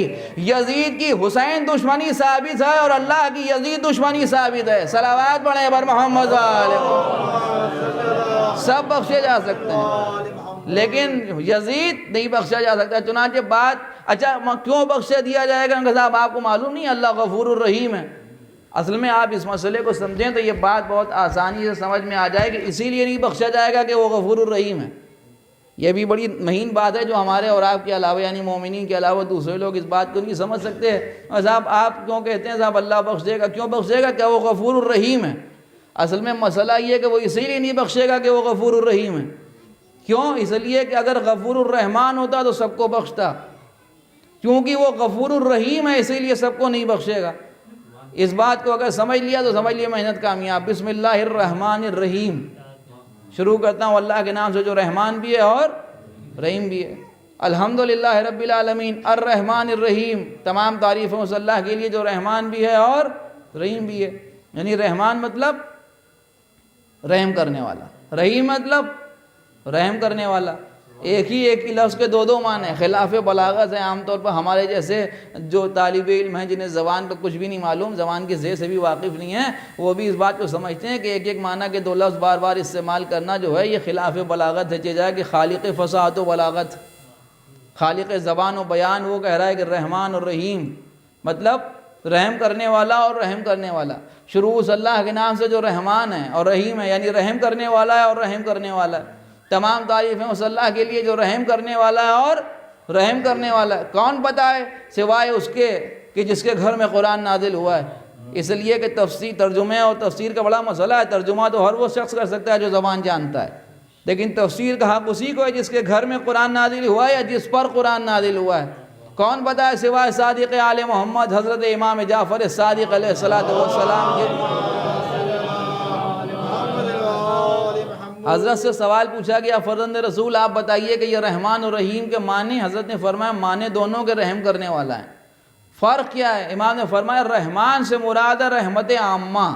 یزید کی حسین دشمنی ثابت ہے اور اللہ کی یزید دشمنی ثابت ہے۔ صلوات پڑھیں بر محمد علیہ، سب بخشے جا سکتے ہیں لیکن یزید نہیں بخشا جا سکتا۔ چنانچہ بات اچھا کیوں بخشے دیا جائے گا؟ صاحب آپ کو معلوم نہیں اللہ غفور الرحیم ہے؟ اصل میں آپ اس مسئلے کو سمجھیں تو یہ بات بہت آسانی سے سمجھ میں آ جائے گی۔ اسی لیے نہیں بخشا جائے گا کہ وہ غفور الرحیم ہے۔ یہ بھی بڑی مہین بات ہے جو ہمارے اور آپ کے علاوہ یعنی مومنین کے علاوہ دوسرے لوگ اس بات کو نہیں سمجھ سکتے۔ اور صاحب آپ کیوں کہتے ہیں صاحب اللہ بخش دے گا؟ کیوں بخش دے گا؟ کیا وہ غفور الرحیم ہے؟ اصل میں مسئلہ یہ ہے کہ وہ اسی لیے نہیں بخشے گا کہ وہ غفور الرحیم ہے۔ کیوں؟ اس لیے کہ اگر غفور الرحمان ہوتا تو سب کو بخشتا، کیونکہ وہ غفور الرحیم ہے اسی لیے سب کو نہیں بخشے گا۔ اس بات کو اگر سمجھ لیا تو سمجھ لیا محنت کامیاب۔ بسم اللہ الرحمن الرحیم، شروع کرتا ہوں اللہ کے نام سے جو رحمان بھی ہے اور رحیم بھی ہے۔ الحمدللہ رب العالمین الرحمن الرحیم، تمام تعریفیں اس اللہ کے لیے جو رحمان بھی ہے اور رحیم بھی ہے۔ یعنی رحمان مطلب رحم کرنے والا، رحیم مطلب رحم کرنے والا۔ ایک ہی لفظ کے دو معنی ہیں، خلاف بلاغت ہے۔ عام طور پر ہمارے جیسے جو طالب علم ہیں جنہیں زبان پہ کچھ بھی نہیں معلوم، زبان کے ذیل سے بھی واقف نہیں ہیں، وہ بھی اس بات کو سمجھتے ہیں کہ ایک معنی کے دو لفظ بار بار استعمال کرنا جو ہے یہ خلاف بلاغت ہے۔ جائے کہ خالق فصاحت و بلاغت، خالق زبان و بیان وہ کہہ رہا ہے کہ رحمان اور رحیم مطلب رحم کرنے والا اور رحم کرنے والا۔ شروع اس اللہ کے نام سے جو رحمان ہے اور رحیم ہے، یعنی رحم کرنے والا ہے اور رحم کرنے والا ہے۔ تمام تعریفیں اس اللہ کے لیے جو رحم کرنے والا ہے اور رحم کرنے والا ہے۔ کون بتائے سوائے اس کے کہ جس کے گھر میں قرآن نازل ہوا ہے؟ اس لیے کہ تفسیر، ترجمے اور تفسیر کا بڑا مسئلہ ہے۔ ترجمہ تو ہر وہ شخص کر سکتا ہے جو زبان جانتا ہے، لیکن تفسیر کا حق اسی کو ہے جس کے گھر میں قرآن نازل ہوا ہے یا جس پر قرآن نازل ہوا ہے۔ کون بتائے سوائے صادق آل محمد حضرت امام جعفر صادق علیہ الصلوۃ والسلام کے؟ حضرت سے سوال پوچھا گیا، فرزند رسول آپ بتائیے کہ یہ رحمان اور رحیم کے معنی؟ حضرت نے فرمایا معنی دونوں کے رحم کرنے والا ہے۔ فرق کیا ہے؟ امام نے فرمایا رحمان سے مراد ہے رحمت عامہ۔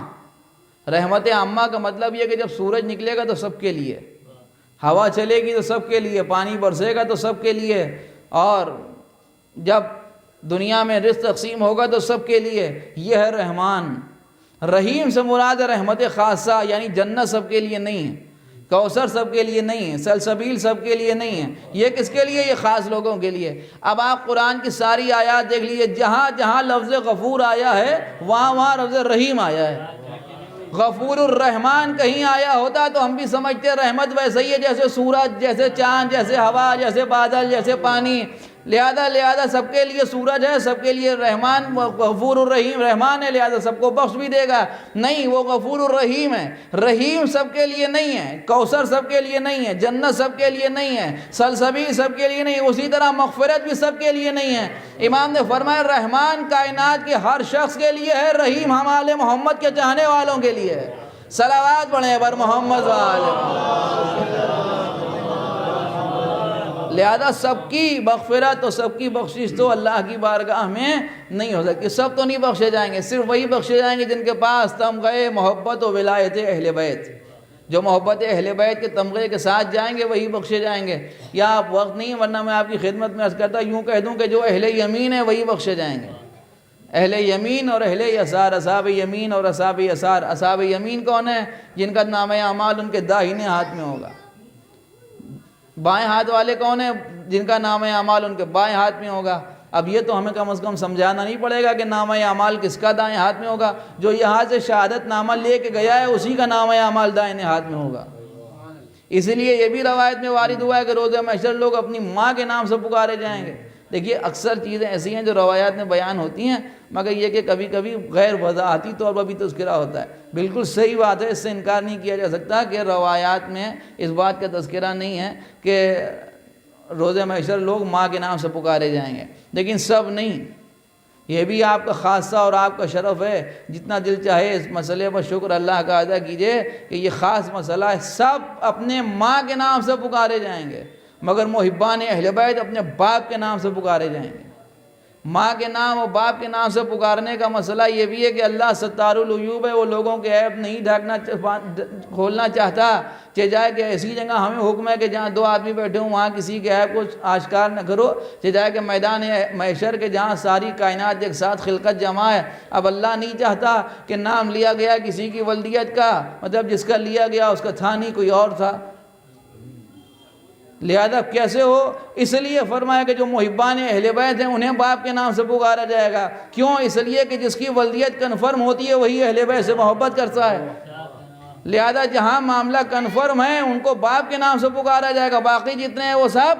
رحمت عامہ کا مطلب یہ کہ جب سورج نکلے گا تو سب کے لیے، ہوا چلے گی تو سب کے لیے، پانی برسے گا تو سب کے لیے، اور جب دنیا میں رزق تقسیم ہوگا تو سب کے لیے۔ یہ ہے رحمان۔ رحیم سے مراد ہے رحمت خاصہ، یعنی جنت سب کے لیے نہیں ہے، کوثر سب کے لیے نہیں ہے، سلسبیل سب کے لیے نہیں ہے۔ یہ کس کے لیے؟ یہ خاص لوگوں کے لیے۔ اب آپ قرآن کی ساری آیات دیکھ لیجئے، جہاں جہاں لفظ غفور آیا ہے وہاں وہاں لفظ رحیم آیا ہے۔ غفور الرحمان کہیں آیا ہوتا تو ہم بھی سمجھتے رحمت ویسے ہی ہے جیسے سورج، جیسے چاند، جیسے ہوا، جیسے بادل، جیسے پانی۔ لہذا سب کے لیے سورج ہے، سب کے لیے رحمان، غفور الرحیم رحمان ہے، لہذا سب کو بخش بھی دے گا۔ نہیں، وہ غفور الرحیم ہے۔ رحیم سب کے لیے نہیں ہے، کوثر سب کے لیے نہیں ہے، جنت سب کے لیے نہیں ہے، سلسبیل سب کے لیے نہیں ہے، اسی طرح مغفرت بھی سب کے لیے نہیں ہے۔ امام نے فرمایا رحمان کائنات کے ہر شخص کے لیے ہے، رحیم ہم آل محمد کے چاہنے والوں کے لیے ہے۔ صلوات پڑھیں بر محمد و آل محمد۔ لہذا سب کی مغفرت اور سب کی بخشش تو اللہ کی بارگاہ میں نہیں ہو سکتی۔ سب تو نہیں بخشے جائیں گے، صرف وہی بخشے جائیں گے جن کے پاس تمغے محبت و ولایت اہل بیت، جو محبت اہل بیت کے تمغے کے ساتھ جائیں گے وہی بخشے جائیں گے۔ یا آپ وقت نہیں، ورنہ میں آپ کی خدمت میں عرض کرتا یوں کہہ دوں کہ جو اہل یمین ہے وہی بخشے جائیں گے۔ اہل یمین اور اہل یسار، اصحاب یمین اور اصحاب یسار۔ اصحاب یمین کون ہے؟ جن کا نامہ اعمال ان کے داہنے ہاتھ میں ہوگا۔ بائیں ہاتھ والے کون ہیں؟ جن کا نام اعمال ان کے بائیں ہاتھ میں ہوگا۔ اب یہ تو ہمیں کم از کم سمجھانا نہیں پڑے گا کہ نامہ اعمال کس کا دائیں ہاتھ میں ہوگا؟ جو یہاں سے شہادت نامہ لے کے گیا ہے اسی کا نامہ اعمال دائیں ہاتھ میں ہوگا۔ اس لیے یہ بھی روایت میں وارد ہوا ہے کہ روز محشر لوگ اپنی ماں کے نام سے پکارے جائیں گے۔ دیکھیے اکثر چیزیں ایسی ہیں جو روایات میں بیان ہوتی ہیں، مگر یہ کہ کبھی کبھی غیر وضاحتی طور پر بھی تذکرہ ہوتا ہے۔ بالکل صحیح بات ہے، اس سے انکار نہیں کیا جا سکتا کہ روایات میں اس بات کا تذکرہ نہیں ہے کہ روز محشر لوگ ماں کے نام سے پکارے جائیں گے، لیکن سب نہیں۔ یہ بھی آپ کا خاصہ اور آپ کا شرف ہے، جتنا دل چاہے اس مسئلے پر شکر اللہ کا ادا کیجئے کہ یہ خاص مسئلہ ہے، سب اپنے ماں کے نام سے پکارے جائیں گے، مگر محبان اہل بیت اپنے باپ کے نام سے پکارے جائیں گے۔ ماں کے نام اور باپ کے نام سے پکارنے کا مسئلہ یہ بھی ہے کہ اللہ ستار العیوب ہے، وہ لوگوں کے عیب نہیں ڈھانکنا کھولنا چاہتا، چہ جائے کہ ایسی جگہ ہمیں حکم ہے کہ جہاں دو آدمی بیٹھے ہوں وہاں کسی کے عیب کو آشکار نہ کرو، چہ جائے کہ میدان محشر کے جہاں ساری کائنات ایک ساتھ خلقت جمع ہے۔ اب اللہ نہیں چاہتا کہ نام لیا گیا کسی کی ولدیت کا، مطلب جس کا لیا گیا اس کا تھا نہیں، کوئی اور تھا، لہذا کیسے ہو؟ اس لیے فرمایا کہ جو محبان اہل بیت ہیں انہیں باپ کے نام سے پکارا جائے گا۔ کیوں؟ اس لیے کہ جس کی ولدیت کنفرم ہوتی ہے وہی اہل بیت سے محبت کرتا ہے، لہذا جہاں معاملہ کنفرم ہے ان کو باپ کے نام سے پکارا جائے گا، باقی جتنے ہیں وہ سب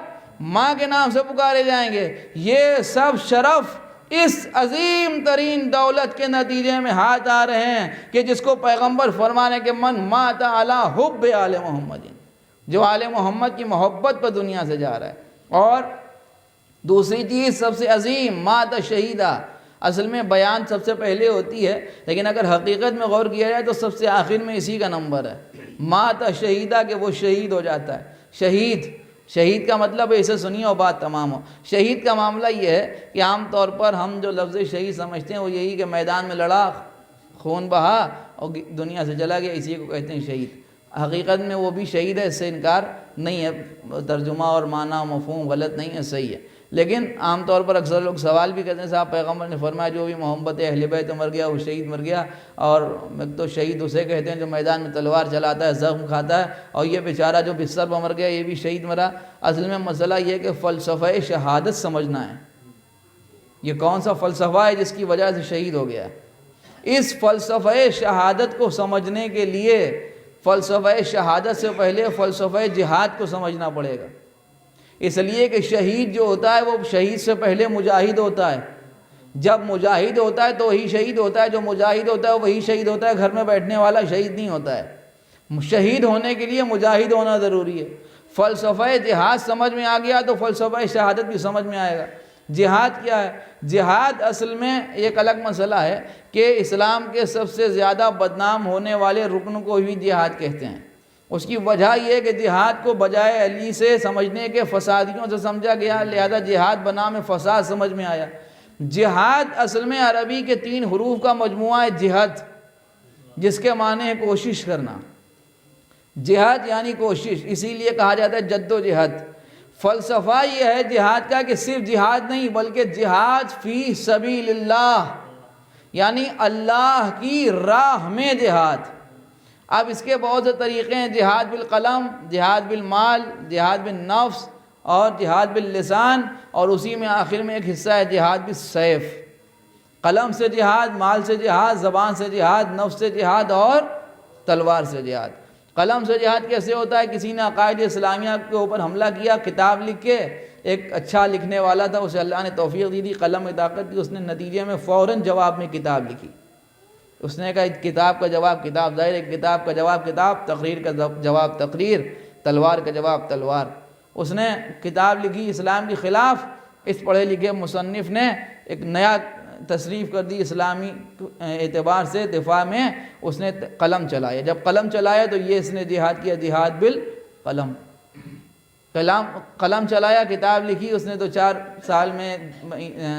ماں کے نام سے پکارے جائیں گے۔ یہ سب شرف اس عظیم ترین دولت کے نتیجے میں ہاتھ آ رہے ہیں کہ جس کو پیغمبر فرمانے کہ من مات علی حب آل محمد، جو آل محمد کی محبت پر دنیا سے جا رہا ہے۔ اور دوسری چیز سب سے عظیم، مات شہیدہ، اصل میں بیان سب سے پہلے ہوتی ہے، لیکن اگر حقیقت میں غور کیا جائے تو سب سے آخر میں اسی کا نمبر ہے، مات شہیدہ، کہ وہ شہید ہو جاتا ہے۔ شہید کا مطلب ہے، اسے سنیے اور بات تمام ہو۔ شہید کا معاملہ یہ ہے کہ عام طور پر ہم جو لفظ شہید سمجھتے ہیں وہ یہی کہ میدان میں لڑا، خون بہا اور دنیا سے چلا گیا، اسی کو کہتے ہیں شہید۔ حقیقت میں وہ بھی شہید ہے، اس سے انکار نہیں ہے، ترجمہ اور معنی و مفہوم غلط نہیں ہے، صحیح ہے، لیکن عام طور پر اکثر لوگ سوال بھی کرتے ہیں صاحب پیغمبر نے فرمایا جو بھی محبت اہل بیت مر گیا وہ شہید مر گیا، اور تو شہید اسے کہتے ہیں جو میدان میں تلوار چلاتا ہے، زخم کھاتا ہے، اور یہ بیچارہ جو بستر پر مر گیا یہ بھی شہید مرا۔ اصل میں مسئلہ یہ ہے کہ فلسفہ شہادت سمجھنا ہے، یہ کون سا فلسفہ ہے جس کی وجہ سے شہید ہو گیا ہے۔ اس فلسفہ شہادت کو سمجھنے کے لیے فلسفہ شہادت سے پہلے فلسفہ جہاد کو سمجھنا پڑے گا، اس لیے کہ شہید جو ہوتا ہے وہ شہید سے پہلے مجاہد ہوتا ہے۔ جب مجاہد ہوتا ہے تو وہی شہید ہوتا ہے، جو مجاہد ہوتا ہے وہی شہید ہوتا ہے، گھر میں بیٹھنے والا شہید نہیں ہوتا ہے۔ شہید ہونے کے لیے مجاہد ہونا ضروری ہے۔ فلسفہ جہاد سمجھ میں آ گیا تو فلسفہ شہادت بھی سمجھ میں آئے گا۔ جہاد کیا ہے؟ جہاد اصل میں ایک الگ مسئلہ ہے کہ اسلام کے سب سے زیادہ بدنام ہونے والے رکن کو بھی جہاد کہتے ہیں۔ اس کی وجہ یہ کہ جہاد کو بجائے علی سے سمجھنے کے فسادیوں سے سمجھا گیا، لہذا جہاد بنام فساد سمجھ میں آیا۔ جہاد اصل میں عربی کے 3 حروف کا مجموعہ ہے، جہد، جس کے معنی ہے کوشش کرنا۔ جہاد یعنی کوشش، اسی لیے کہا جاتا ہے جد و جہد۔ فلسفہ یہ ہے جہاد کا کہ صرف جہاد نہیں بلکہ جہاد فی سبیل اللہ، یعنی اللہ کی راہ میں جہاد۔ اب اس کے بہت سے طریقے ہیں، جہاد بالقلم، جہاد بالمال، جہاد بالنفس اور جہاد باللسان، اور اسی میں آخر میں ایک حصہ ہے جہاد بالسیف۔ قلم سے جہاد، مال سے جہاد، زبان سے جہاد، نفس سے جہاد اور تلوار سے جہاد۔ قلم سے جہاد کیسے ہوتا ہے؟ کسی نے عقائد اسلامیہ کے اوپر حملہ کیا، کتاب لکھ کے، ایک اچھا لکھنے والا تھا، اسے اللہ نے توفیق دی تھی، قلم میں طاقت دی، اس نے نتیجے میں فوراً جواب میں کتاب لکھی۔ اس نے کہا کتاب کا جواب کتاب، ظاہر ہے کتاب کا جواب کتاب، تقریر کا جواب تقریر، تلوار کا جواب تلوار۔ اس نے کتاب لکھی اسلام کے خلاف، اس پڑھے لکھے مصنف نے ایک نیا تصریف کر دی اسلامی اعتبار سے دفاع میں، اس نے قلم چلایا۔ جب قلم چلایا تو یہ اس نے جہاد کیا، جہاد بالقلم۔ قلم چلایا، کتاب لکھی، اس نے تو 4 سال میں،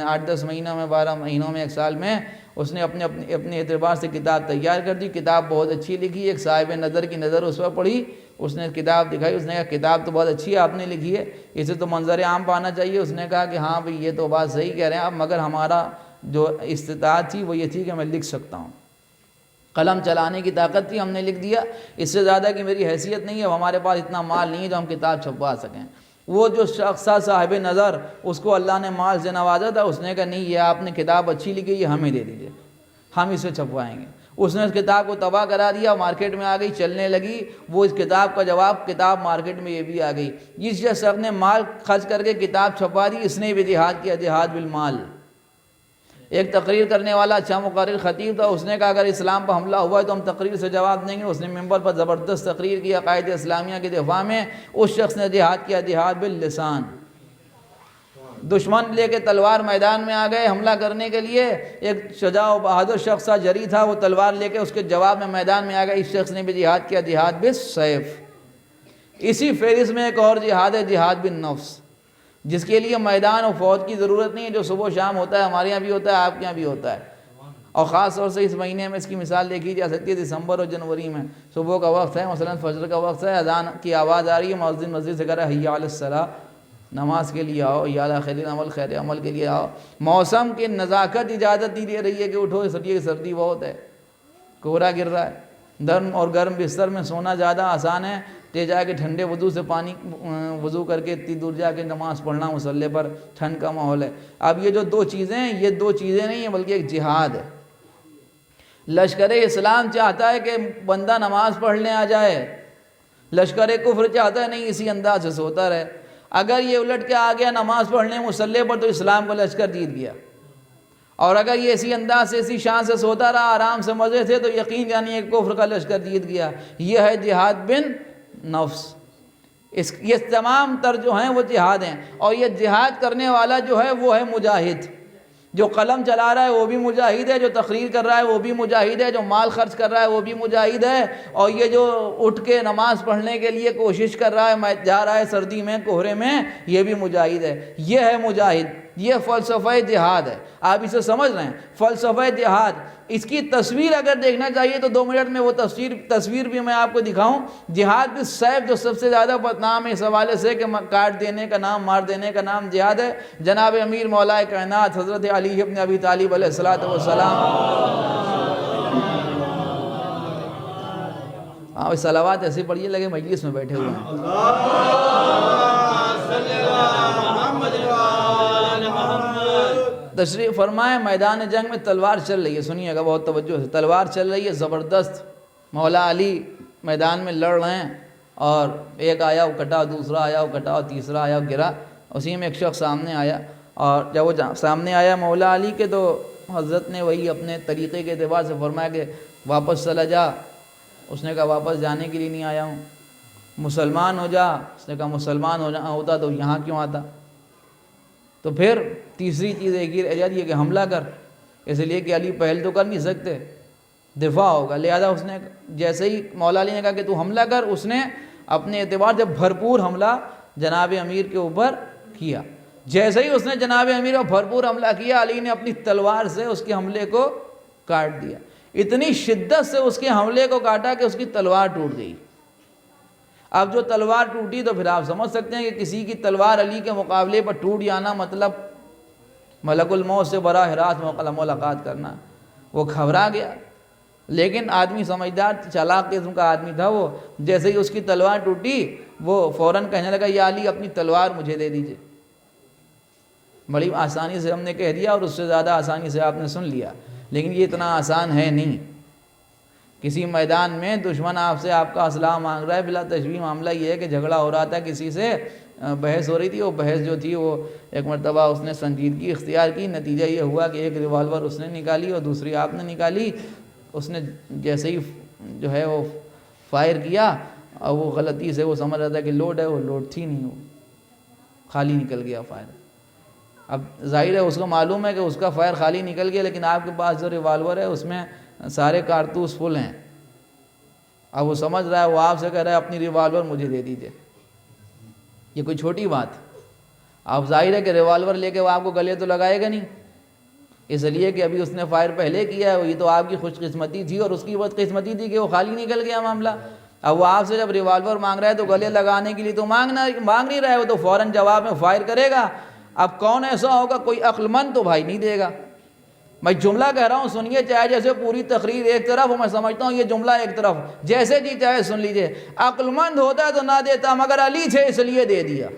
8-10 مہینوں میں، 12 مہینوں میں، 1 سال میں اس نے اپنے اعتبار سے کتاب تیار کر دی۔ کتاب بہت اچھی لکھی، ایک صاحب نظر کی نظر اس پر پڑی، اس نے کتاب دکھائی، اس نے کہا کتاب تو بہت اچھی ہے آپ نے لکھی ہے، اسے تو منظر عام پانا چاہیے۔ اس نے کہا کہ ہاں بھئی یہ تو بات صحیح کہہ رہے ہیں آپ، مگر ہمارا جو استطاعت تھی وہ یہ تھی کہ میں لکھ سکتا ہوں، قلم چلانے کی طاقت تھی، ہم نے لکھ دیا، اس سے زیادہ کہ میری حیثیت نہیں ہے، ہمارے پاس اتنا مال نہیں ہے جو ہم کتاب چھپوا سکیں۔ وہ جو شخص تھا صاحب نظر، اس کو اللہ نے مال سے نوازا تھا، اس نے کہا نہیں یہ آپ نے کتاب اچھی لکھی، یہ ہمیں دے دیجیے، ہم اسے چھپوائیں گے۔ اس نے اس کتاب کو تباہ کرا دیا، مارکیٹ میں آ گئی، چلنے لگی، وہ اس کتاب کا جواب کتاب مارکیٹ میں یہ بھی آ گئی۔ جس شخص نے مال خرچ کر کے کتاب چھپا دی، اس نے بھی جہاد کیا، جہاد بالمال۔ ایک تقریر کرنے والا اچھا مقرر خطیب تھا، اس نے کہا اگر اسلام پر حملہ ہوا ہے تو ہم تقریر سے جواب دیں گے۔ اس نے ممبر پر زبردست تقریر کی عقائد اسلامیہ کے دفاع میں۔ اس شخص نے جہاد کیا، جہاد باللسان۔ دشمن لے کے تلوار میدان میں آ گئے حملہ کرنے کے لیے، ایک شجاع و بہادر شخص تھا، جری تھا، وہ تلوار لے کے اس کے جواب میں میدان میں آ گئے۔ اس شخص نے بھی جہاد کیا، جہاد بالسیف۔ اسی فہرست میں ایک اور جہاد ہے، جہاد بالنفس، جس کے لیے میدان و فوج کی ضرورت نہیں ہے، جو صبح و شام ہوتا ہے، ہمارے یہاں بھی ہوتا ہے، آپ کے یہاں بھی ہوتا ہے۔ اور خاص طور سے اس مہینے میں اس کی مثال دیکھی جا سکتی ہے، دسمبر اور جنوری میں صبح کا وقت ہے، مثلا فجر کا وقت ہے، اذان کی آواز آ رہی ہے، مؤذن مسجد سے کہہ رہا ہے حی علی الصلاۃ، نماز کے لیے آؤ، یا علی خیر العمل، خیر عمل کے لیے آؤ۔ موسم کی نزاکت اجازت نہیں دے رہی ہے کہ اٹھو، سردی بہت ہے، کوہرا گر رہا ہے، نرم اور گرم بستر میں سونا زیادہ آسان ہے، تے جا کے ٹھنڈے وضو سے پانی وضو کر کے اتنی دور جا کے نماز پڑھنا، مصلی پر ٹھنڈ کا ماحول ہے۔ اب یہ جو دو چیزیں ہیں، یہ دو چیزیں نہیں ہیں بلکہ ایک جہاد ہے۔ لشکر اسلام چاہتا ہے کہ بندہ نماز پڑھنے آ جائے، لشکر کفر چاہتا ہے نہیں اسی انداز سے سوتا رہے۔ اگر یہ الٹ کے آ گیا نماز پڑھنے مصلی پر تو اسلام کو لشکر جیت گیا، اور اگر یہ اسی انداز سے اسی شان سے سوتا رہا آرام سے مزے سے تو یقین یعنی ایک کفر کا لشکر جیت گیا۔ یہ ہے جہاد بن نفس۔ یہ تمام تر جو ہیں وہ جہاد ہیں، اور یہ جہاد کرنے والا جو ہے وہ ہے مجاہد۔ جو قلم چلا رہا ہے وہ بھی مجاہد ہے، جو تقریر کر رہا ہے وہ بھی مجاہد ہے، جو مال خرچ کر رہا ہے وہ بھی مجاہد ہے، اور یہ جو اٹھ کے نماز پڑھنے کے لیے کوشش کر رہا ہے، جا رہا ہے سردی میں کوہرے میں، یہ بھی مجاہد ہے۔ یہ ہے مجاہد، یہ فلسفہ جہاد ہے۔ آپ اسے سمجھ رہے ہیں، فلسفہ جہاد۔ اس کی تصویر اگر دیکھنا چاہیے تو 2 منٹ میں وہ تصویر بھی میں آپ کو دکھاؤں۔ جہاد بالسیف جو سب سے زیادہ بدنام ہے اس حوالے سے کہ کاٹ دینے کا نام، مار دینے کا نام جہاد ہے، جناب امیر مولا کائنات حضرت علی ابن ابی طالب علیہ الصلوۃ والسلام۔ ہاں صلوات ایسے پڑھیے لگے مجلس میں بیٹھے ہوئے ہیں۔ تشریف فرمائے، میدان جنگ میں تلوار چل رہی ہے، سنیے گا بہت توجہ سے، تلوار چل رہی ہے زبردست، مولا علی میدان میں لڑ رہے ہیں، اور ایک آیا وہ کٹا، دوسرا آیا وہ کٹا، اور تیسرا آیا وہ گرا۔ اسی میں ایک شخص سامنے آیا، اور جب وہ سامنے آیا مولا علی کے تو حضرت نے وہی اپنے طریقے کے اعتبار سے فرمایا کہ واپس چلا جا۔ اس نے کہا واپس جانے کے لیے نہیں آیا ہوں۔ مسلمان ہو جا، اس نے کہا مسلمان ہوتا تو یہاں کیوں آتا۔ تو پھر تیسری چیز ایک ہی رہ جاتی ہے کہ حملہ کر، اس لیے کہ علی پہل تو کر نہیں سکتے، دفاع ہوگا، لہذا اس نے جیسے ہی مولا علی نے کہا کہ تو حملہ کر، اس نے اپنے اعتبار سے بھرپور حملہ جناب امیر کے اوپر کیا۔ جیسے ہی اس نے جناب امیر پر بھرپور حملہ کیا، علی نے اپنی تلوار سے اس کے حملے کو کاٹ دیا۔ اتنی شدت سے اس کے حملے کو کاٹا کہ اس کی تلوار ٹوٹ گئی۔ اب جو تلوار ٹوٹی تو پھر آپ سمجھ سکتے ہیں کہ کسی کی تلوار علی کے مقابلے پر ٹوٹ جانا مطلب ملک الموت سے براہ راست ملاقات کرنا۔ وہ گھبرا گیا، لیکن آدمی سمجھدار چالاک قسم کا آدمی تھا وہ، جیسے ہی اس کی تلوار ٹوٹی وہ فوراً کہنے لگا یا علی اپنی تلوار مجھے دے دیجئے۔ بڑی آسانی سے ہم نے کہہ دیا، اور اس سے زیادہ آسانی سے آپ نے سن لیا، لیکن یہ اتنا آسان ہے نہیں۔ کسی میدان میں دشمن آپ سے آپ کا اسلحہ مانگ رہا ہے، بلا تشبیہ معاملہ یہ ہے کہ جھگڑا ہو رہا تھا، کسی سے بحث ہو رہی تھی، وہ بحث جو تھی وہ ایک مرتبہ اس نے سنجیدگی اختیار کی، نتیجہ یہ ہوا کہ ایک ریوالور اس نے نکالی اور دوسری آپ نے نکالی۔ اس نے جیسے ہی جو ہے وہ فائر کیا، اور وہ غلطی سے وہ سمجھ رہا تھا کہ لوڈ ہے، وہ لوڈ تھی نہیں، وہ خالی نکل گیا فائر۔ اب ظاہر ہے اس کو معلوم ہے کہ اس کا فائر خالی نکل گیا، لیکن آپ کے پاس جو ریوالور ہے اس میں سارے کارتوس فل ہیں۔ اب وہ سمجھ رہا ہے، وہ آپ سے کہہ رہا ہے اپنی ریوالور مجھے دے دیجئے۔ یہ کوئی چھوٹی بات، آپ ظاہر ہے کہ ریوالور لے کے وہ آپ کو گلے تو لگائے گا نہیں، اس لیے کہ ابھی اس نے فائر پہلے کیا ہے، یہ تو آپ کی خوش قسمتی تھی اور اس کی بد قسمتی تھی کہ وہ خالی نکل گیا معاملہ۔ اب وہ آپ سے جب ریوالور مانگ رہا ہے تو گلے لگانے کے لیے تو مانگ نہیں رہا ہے، وہ تو فوراً جواب میں فائر کرے گا۔ اب کون ایسا ہوگا، کوئی عقل مند تو بھائی نہیں دے گا۔ میں جملہ کہہ رہا ہوں سنیے، چاہے جیسے پوری تقریر ایک طرف ہو، میں سمجھتا ہوں یہ جملہ ایک طرف، جیسے جی چاہے سن لیجئے۔ عقل مند ہوتا ہے تو نہ دیتا، مگر علی تھے اس لیے دے دیا۔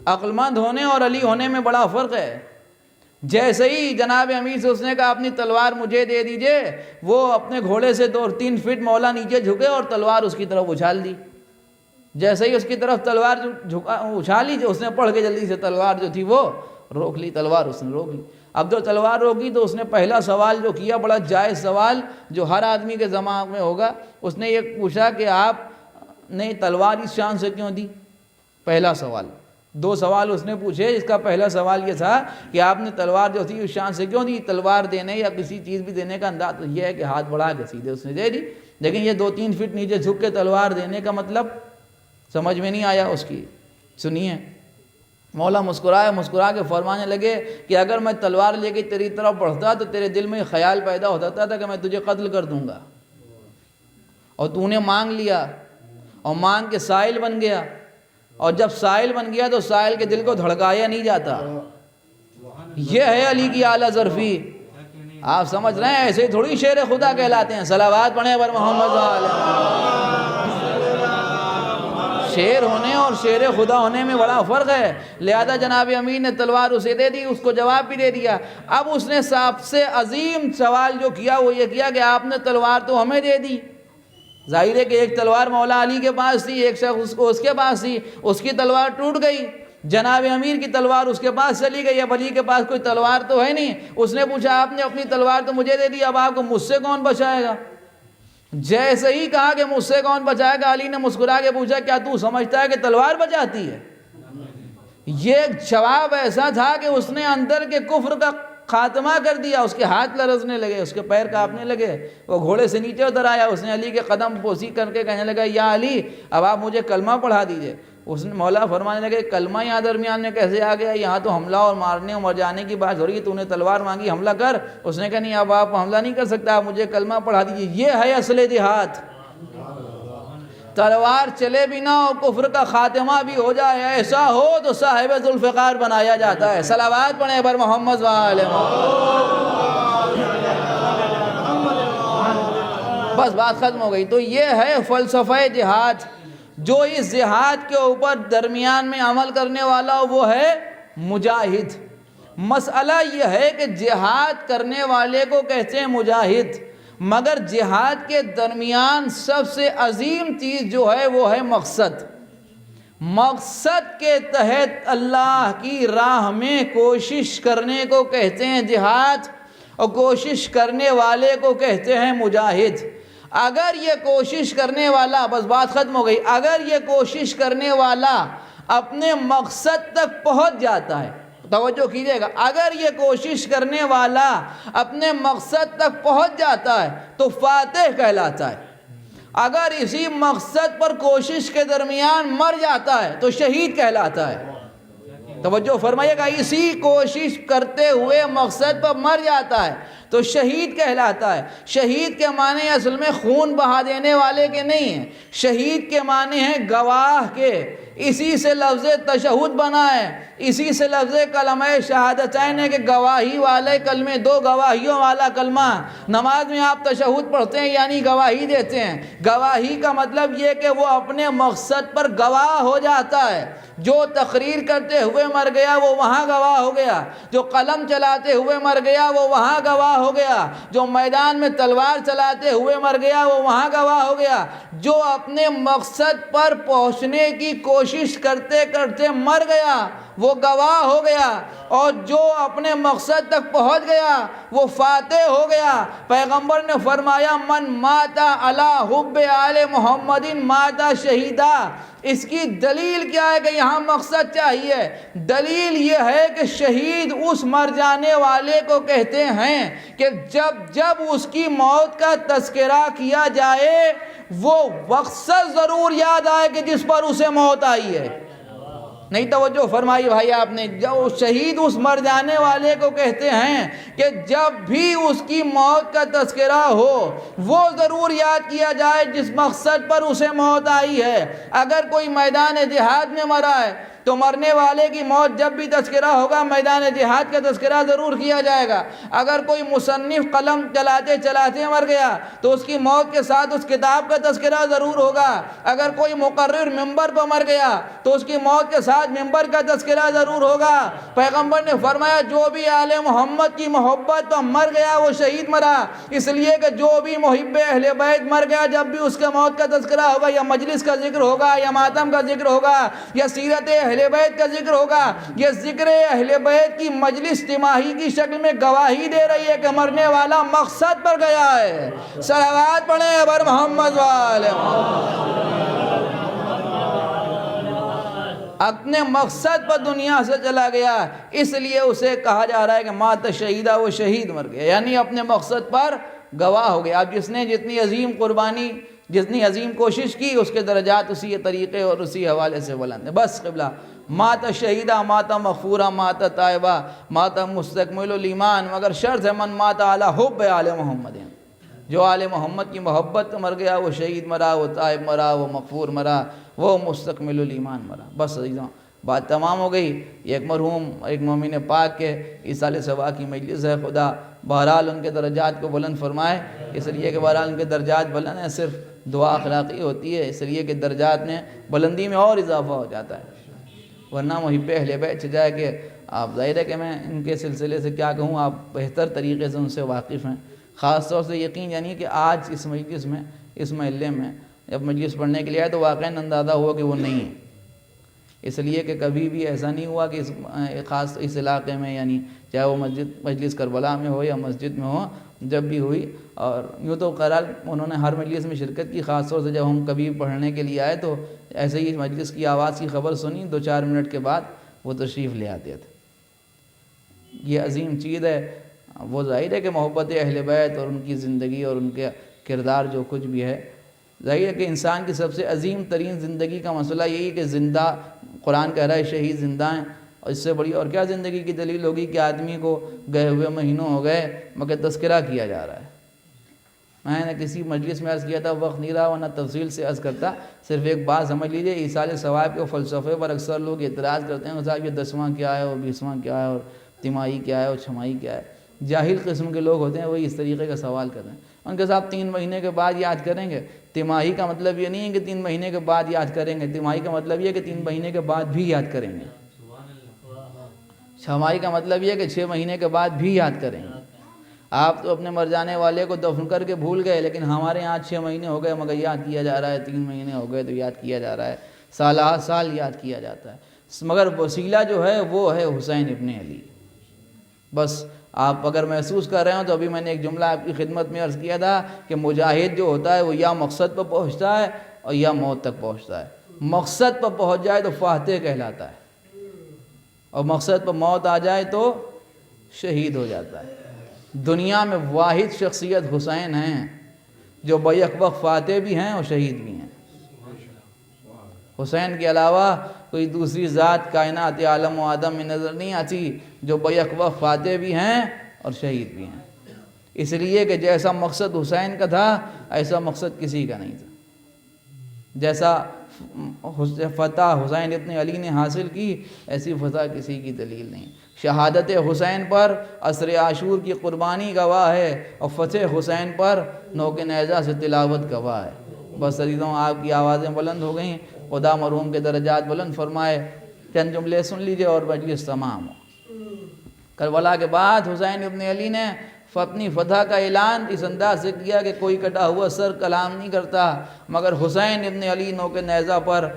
عقل مند ہونے اور علی ہونے میں بڑا فرق ہے۔ جیسے ہی جناب امیر سے اس نے کہا اپنی تلوار مجھے دے دیجئے، وہ اپنے گھوڑے سے 2-3 فٹ مولا نیچے جھکے اور تلوار اس کی طرف اچھال دی۔ جیسے ہی اس کی طرف تلوار اچھالی، جو اس نے پڑھ کے جلدی سے تلوار جو تھی وہ روک لی، تلوار اس نے روک لی۔ اب جو تلوار روکی تو اس نے پہلا سوال جو کیا، بڑا جائز سوال جو ہر آدمی کے دماغ میں ہوگا، اس نے یہ پوچھا کہ آپ نے تلوار اس شان سے کیوں دی؟ پہلا سوال۔ 2 سوال اس نے پوچھے، اس کا پہلا سوال یہ تھا کہ آپ نے تلوار جو تھی اس شان سے کیوں دی؟ تلوار دینے یا کسی چیز بھی دینے کا انداز تو یہ ہے کہ ہاتھ بڑھا کے سیدھے اس نے دے دی، لیکن یہ 2-3 فٹ نیچے جھک کے تلوار دینے کا مطلب سمجھ میں نہیں آیا اس کی۔ سنیے، مولا مسکرا کے فرمانے لگے کہ اگر میں تلوار لے کے تیری طرف بڑھتا تو تیرے دل میں خیال پیدا ہوتا تھا کہ میں تجھے قتل کر دوں گا، اور تو نے مانگ لیا اور مانگ کے سائل بن گیا، اور جب سائل بن گیا تو سائل کے دل کو دھڑکایا نہیں جاتا۔ یہ ہے علی کی اعلیٰ ظرفی۔ آپ سمجھ رہے ہیں، ایسے تھوڑی شیر خدا کہلاتے ہیں۔ صلوات پڑھیں بر محمد شیر ہونے اور شیر خدا ہونے میں بڑا فرق ہے۔ لہذا جناب امیر نے تلوار اسے دے دی، اس کو جواب بھی دے دیا۔ اب اس نے سب سے عظیم سوال جو کیا وہ یہ کیا کہ آپ نے تلوار تو ہمیں دے دی، ظاہر ہے کہ ایک تلوار مولا علی کے پاس تھی، ایک شخص اس کے پاس تھی، اس کی تلوار ٹوٹ گئی، جناب امیر کی تلوار اس کے پاس چلی گئی، اب علی کے پاس کوئی تلوار تو ہے نہیں۔ اس نے پوچھا آپ نے اپنی تلوار تو مجھے دے دی، اب آپ کو مجھ سے کون بچائے گا؟ جیسے ہی کہا کہ مجھ سے کون بچائے گا، علی نے مسکرا کے پوچھا کیا تو سمجھتا ہے کہ تلوار بچاتی ہے؟ یہ جواب ایسا تھا کہ اس نے اندر کے کفر کا خاتمہ کر دیا۔ اس کے ہاتھ لرزنے لگے، اس کے پیر کانپنے لگے، وہ گھوڑے سے نیچے اتر آیا، اس نے علی کے قدم بوسی کر کے کہنے لگا یا علی اب آپ مجھے کلمہ پڑھا دیجئے۔ اس نے مولا فرمانے لگے کلمہ یہاں درمیان میں کیسے آ گیا؟ یہاں تو حملہ اور مارنے اور مر جانے کی بات ہو رہی ہے، تو نے تلوار مانگی حملہ کر۔ اس نے کہا نہیں اب آپ حملہ نہیں کر سکتا، آپ مجھے کلمہ پڑھا دیجئے۔ یہ ہے اصل جہاد۔ تلوار چلے بھی نہ اور کفر کا خاتمہ بھی ہو جائے، ایسا ہو تو صاحب ذوالفقار بنایا جاتا ہے۔ صلوات پڑھیں بر محمد وآل محمد۔ بس بات ختم ہو گئی۔ تو یہ ہے فلسفہ جہاد۔ جو اس جہاد کے اوپر درمیان میں عمل کرنے والا وہ ہے مجاہد۔ مسئلہ یہ ہے کہ جہاد کرنے والے کو کہتے ہیں مجاہد، مگر جہاد کے درمیان سب سے عظیم چیز جو ہے وہ ہے مقصد۔ مقصد کے تحت اللہ کی راہ میں کوشش کرنے کو کہتے ہیں جہاد، اور کوشش کرنے والے کو کہتے ہیں مجاہد۔ اگر یہ کوشش کرنے والا، بس بات ختم ہو گئی، اگر یہ کوشش کرنے والا اپنے مقصد تک پہنچ جاتا ہے، توجہ کیجئے گا، اگر یہ کوشش کرنے والا اپنے مقصد تک پہنچ جاتا ہے تو فاتح کہلاتا ہے۔ اگر اسی مقصد پر کوشش کے درمیان مر جاتا ہے تو شہید کہلاتا ہے۔ توجہ فرمائیے گا، اسی کوشش کرتے ہوئے مقصد پر مر جاتا ہے تو شہید کہلاتا ہے۔ شہید کے معنی اصل میں خون بہا دینے والے کے نہیں ہیں، شہید کے معنی ہیں گواہ کے۔ اسی سے لفظ تشہد بنا ہے، اسی سے لفظ کلمہ شہادتین ہے کہ گواہی والے کلمے، 2 گواہیوں والا کلمہ۔ نماز میں آپ تشہد پڑھتے ہیں یعنی گواہی دیتے ہیں۔ گواہی کا مطلب یہ کہ وہ اپنے مقصد پر گواہ ہو جاتا ہے۔ جو تقریر کرتے ہوئے مر گیا وہ وہاں گواہ ہو گیا، جو قلم چلاتے ہوئے مر گیا وہ وہاں گواہ ہو گیا، جو میدان میں تلوار چلاتے ہوئے مر گیا وہ وہاں گواہ ہو گیا۔ جو اپنے مقصد پر پہنچنے کی کوشش کرتے کرتے مر گیا وہ گواہ ہو گیا، اور جو اپنے مقصد تک پہنچ گیا وہ فاتح ہو گیا۔ پیغمبر نے فرمایا من ماتا علی حب آل محمد ماتا شہیدا۔ اس کی دلیل کیا ہے کہ یہاں مقصد چاہیے؟ دلیل یہ ہے کہ شہید اس مر جانے والے کو کہتے ہیں کہ جب اس کی موت کا تذکرہ کیا جائے وہ مقصد ضرور یاد آئے کہ جس پر اسے موت آئی ہے۔ نہیں توجہ فرمائی بھائی آپ نے، جو شہید اس مر جانے والے کو کہتے ہیں کہ جب بھی اس کی موت کا تذکرہ ہو وہ ضرور یاد کیا جائے جس مقصد پر اسے موت آئی ہے۔ اگر کوئی میدان جہاد میں مرا ہے تو مرنے والے کی موت جب بھی تذکرہ ہوگا میدان جہاد کا تذکرہ ضرور کیا جائے گا۔ اگر کوئی مصنف قلم چلاتے چلاتے مر گیا تو اس کی موت کے ساتھ اس کتاب کا تذکرہ ضرور ہوگا۔ اگر کوئی مقرر ممبر پر مر گیا تو اس کی موت کے ساتھ ممبر کا تذکرہ ضرور ہوگا۔ پیغمبر نے فرمایا جو بھی آل محمد کی محبت پر مر گیا وہ شہید مرا، اس لیے کہ جو بھی محب اہل بیت مر گیا جب بھی اس کے موت کا تذکرہ ہوگا، یا مجلس کا ذکر ہوگا، یا ماتم کا ذکر ہوگا، یا سیرت اہل بیت کا ذکر ہوگا، یہ ذکر اہل بیت کی مجلس تماہی کی شکل میں گواہی دے رہی ہے کہ مرنے والا مقصد پر گیا ہے۔ صلوات پڑھیں بر محمد والے اپنے مقصد پر دنیا سے چلا گیا، اس لیے اسے کہا جا رہا ہے کہ مات شہیدہ، وہ شہید مر گیا، یعنی اپنے مقصد پر گواہ ہو گیا۔ اب جس نے جتنی عظیم قربانی، جتنی عظیم کوشش کی، اس کے درجات اسی طریقے اور اسی حوالے سے بلند ہیں۔ بس قبلہ مات شہیدہ، مات مغفورہ، مات طائبہ، مات مستکمل الایمان، مگر شرط ہے من مات علی حب آل محمد، جو آل محمد کی محبت مر گیا وہ شہید مرا، وہ طائب مرا، وہ مغفور مرا، وہ مستکمل الایمان مرا۔ بس عزیزاں بات تمام ہو گئی۔ ایک مرحوم ایک مومن پاک کے ایصال ثواب کی مجلس ہے، خدا بہرحال ان کے درجات کو بلند فرمائے، اس لیے کہ بہرحال ان کے درجات بلند ہیں، صرف دعا اخلاقی ہوتی ہے، اس لیے کہ درجات میں بلندی میں اور اضافہ ہو جاتا ہے، ورنہ محب اہل بیت جائے کہ آپ ظاہر ہے کہ میں ان کے سلسلے سے کیا کہوں، آپ بہتر طریقے سے ان سے واقف ہیں، خاص طور سے یقین یعنی کہ آج اس مجلس میں، اس محلے میں جب مجلس پڑھنے کے لیے آئے تو واقعاً اندازہ ہوا کہ وہ نہیں ہے، اس لیے کہ کبھی بھی ایسا نہیں ہوا کہ اس خاص اس علاقے میں، یعنی چاہے وہ مجلس کربلا میں ہو یا مسجد میں ہو، جب بھی ہوئی، اور یوں تو قرار انہوں نے ہر مجلس میں شرکت کی، خاص طور سے جب ہم کبھی پڑھنے کے لیے آئے تو ایسے ہی مجلس کی آواز کی خبر سنی، 2-4 منٹ کے بعد وہ تشریف لے آتے تھے۔ یہ عظیم چیز ہے، وہ ظاہر ہے کہ محبت اہل بیت اور ان کی زندگی اور ان کے کردار جو کچھ بھی ہے، ظاہر ہے کہ انسان کی سب سے عظیم ترین زندگی کا مسئلہ یہی ہے کہ زندہ، قرآن کہہ رہا ہے شہید زندہ ہیں، اور اس سے بڑی اور کیا زندگی کی دلیل ہوگی کہ آدمی کو گئے ہوئے مہینوں ہو گئے مگر تذکرہ کیا جا رہا ہے۔ میں نے کسی مجلس میں عرض کیا تھا، وقت نہیں رہا ورنہ تفصیل سے عرض کرتا، صرف ایک بات سمجھ لیجئے، ایصال ثواب کے فلسفے پر اکثر لوگ اعتراض کرتے ہیں کہ صاحب یہ 10واں کیا ہے اور 20واں کیا ہے اور تیماہی کیا ہے اور چھماہی کیا ہے۔ جاہل قسم کے لوگ ہوتے ہیں وہی اس طریقے کا سوال کرتے ہیں، ان کے ساتھ 3 مہینے کے بعد یاد کریں گے، تیماہی کا مطلب یہ نہیں ہے کہ 3 مہینے کے بعد یاد کریں گے، تیماہی کا مطلب یہ ہے کہ 3 مہینے کے بعد بھی یاد کریں گے، چھماہی کا مطلب یہ ہے کہ 6 مہینے کے بعد بھی یاد کریں گے۔ آپ تو اپنے مر جانے والے کو دفن کر کے بھول گئے، لیکن ہمارے یہاں 6 مہینے ہو گئے مگر یاد کیا جا رہا ہے، 3 مہینے ہو گئے تو یاد کیا جا رہا ہے، سالہ سال یاد کیا جاتا ہے، مگر وسیلہ جو ہے وہ ہے حسین ابن علی۔ بس آپ اگر محسوس کر رہے ہوں تو ابھی میں نے ایک جملہ آپ کی خدمت میں عرض کیا تھا کہ مجاہد جو ہوتا ہے وہ یا مقصد پر پہنچتا ہے اور یا موت تک پہنچتا ہے، مقصد پر پہنچ جائے تو فاتح کہلاتا ہے، اور مقصد پر موت آ جائے تو شہید ہو جاتا ہے۔ دنیا میں واحد شخصیت حسین ہیں جو بیک وقت فاتح بھی ہیں اور شہید بھی ہیں۔ حسین کے علاوہ کوئی دوسری ذات کائنات عالم و آدم میں نظر نہیں آتی جو بیک وقت فاتح بھی ہیں اور شہید بھی ہیں، اس لیے کہ جیسا مقصد حسین کا تھا ایسا مقصد کسی کا نہیں تھا، جیسا فتح حسین ابن علی نے حاصل کی ایسی فتح کسی کی دلیل نہیں۔ شہادت حسین پر عصر عاشور کی قربانی گواہ ہے اور فتح حسین پر نوک نیزہ سے تلاوت گواہ ہے۔ بس عزیزوں آپ کی آوازیں بلند ہو گئیں، خدا مرحوم کے درجات بلند فرمائے۔ چند جملے سن لیجئے اور مجلس تمام ہو۔ کربلا کے بعد حسین ابن علی نے اپنی فتح کا اعلان اس انداز سے کیا کہ کوئی کٹا ہوا سر کلام نہیں کرتا، مگر حسین ابن علی نوک نیزہ پر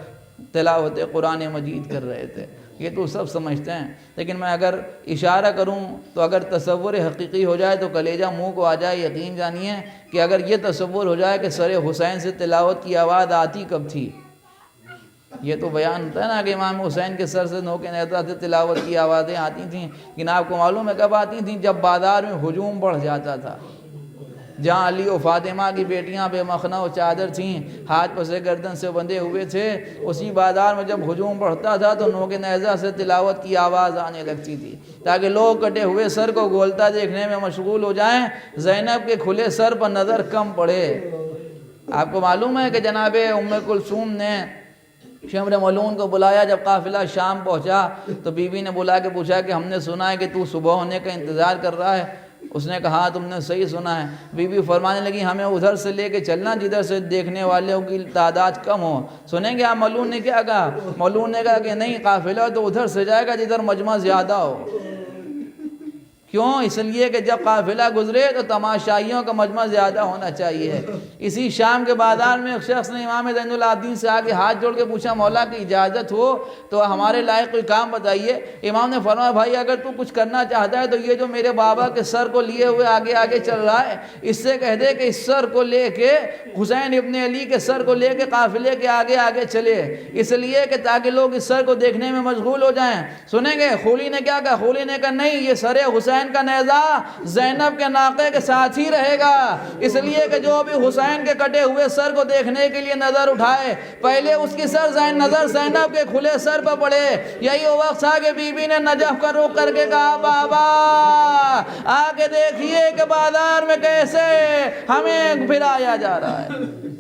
تلاوت قرآن مجید کر رہے تھے۔ یہ تو سب سمجھتے ہیں، لیکن میں اگر اشارہ کروں تو اگر تصور حقیقی ہو جائے تو کلیجہ منہ کو آ جائے۔ یقین جانیے کہ اگر یہ تصور ہو جائے کہ سر حسین سے تلاوت کی آواز آتی کب تھی، یہ تو بیان ہوتا ہے نا کہ امام حسین کے سر سے نوک نیزہ سے تلاوت کی آوازیں آتی تھیں، لیکن آپ کو معلوم ہے کب آتی تھیں؟ جب بازار میں ہجوم بڑھ جاتا تھا، جہاں علی و فاطمہ کی بیٹیاں بے مخنہ و چادر تھیں، ہاتھ پسے گردن سے بندھے ہوئے تھے، اسی بازار میں جب ہجوم بڑھتا تھا تو نوک نیزہ سے تلاوت کی آواز آنے لگتی تھی تاکہ لوگ کٹے ہوئے سر کو گولتا دیکھنے میں مشغول ہو جائیں، زینب کے کھلے سر پر نظر کم پڑے۔ آپ کو معلوم ہے کہ جناب ام کلثوم نے شمر ملعون کو بلایا، جب قافلہ شام پہنچا تو بیوی نے بلا کے پوچھا کہ ہم نے سنا ہے کہ تو صبح ہونے کا انتظار کر رہا ہے۔ اس نے کہا تم نے صحیح سنا ہے۔ بیوی فرمانے لگی ہمیں ادھر سے لے کے چلنا جدھر سے دیکھنے والوں کی تعداد کم ہو۔ سنیں گے آپ ملعون نے کیا کہا؟ ملعون نے کہا کہ نہیں، قافلہ تو ادھر سے جائے گا جدھر مجمع زیادہ ہو۔ کیوں؟ اس لیے کہ جب قافلہ گزرے تو تماشائیوں کا مجمع زیادہ ہونا چاہیے۔ اسی شام کے بازار میں ایک شخص نے امام زین العابدین سے آگے ہاتھ جوڑ کے پوچھا مولا کی اجازت ہو تو ہمارے لائق کوئی کام بتائیے۔ امام نے فرمایا بھائی اگر تو کچھ کرنا چاہتا ہے تو یہ جو میرے بابا کے سر کو لیے ہوئے آگے آگے چل رہا ہے، اس سے کہہ دے کہ اس سر کو لے کے حسین ابن علی کے سر کو لے کے قافلے کے آگے آگے چلے، اس لیے کہ تاکہ لوگ اس سر کو دیکھنے میں مشغول ہو جائیں۔ سنیں گے خولی نے کیا کہا؟ خولی نے کہا نہیں، یہ سر حسین کا نیزہ زینب کے ناقے کے ساتھ ہی رہے گا، اس لیے کہ جو بھی حسین کے کٹے ہوئے سر کو دیکھنے کے لیے نظر اٹھائے پہلے اس کی نظر زینب کے کھلے سر پر پڑے۔ یہی وہ وقت تھا کہ بی بی نے نجف کا رخ کر کے کہا بابا آ کے دیکھیے کہ بازار میں کیسے ہمیں پھرایا جا رہا ہے۔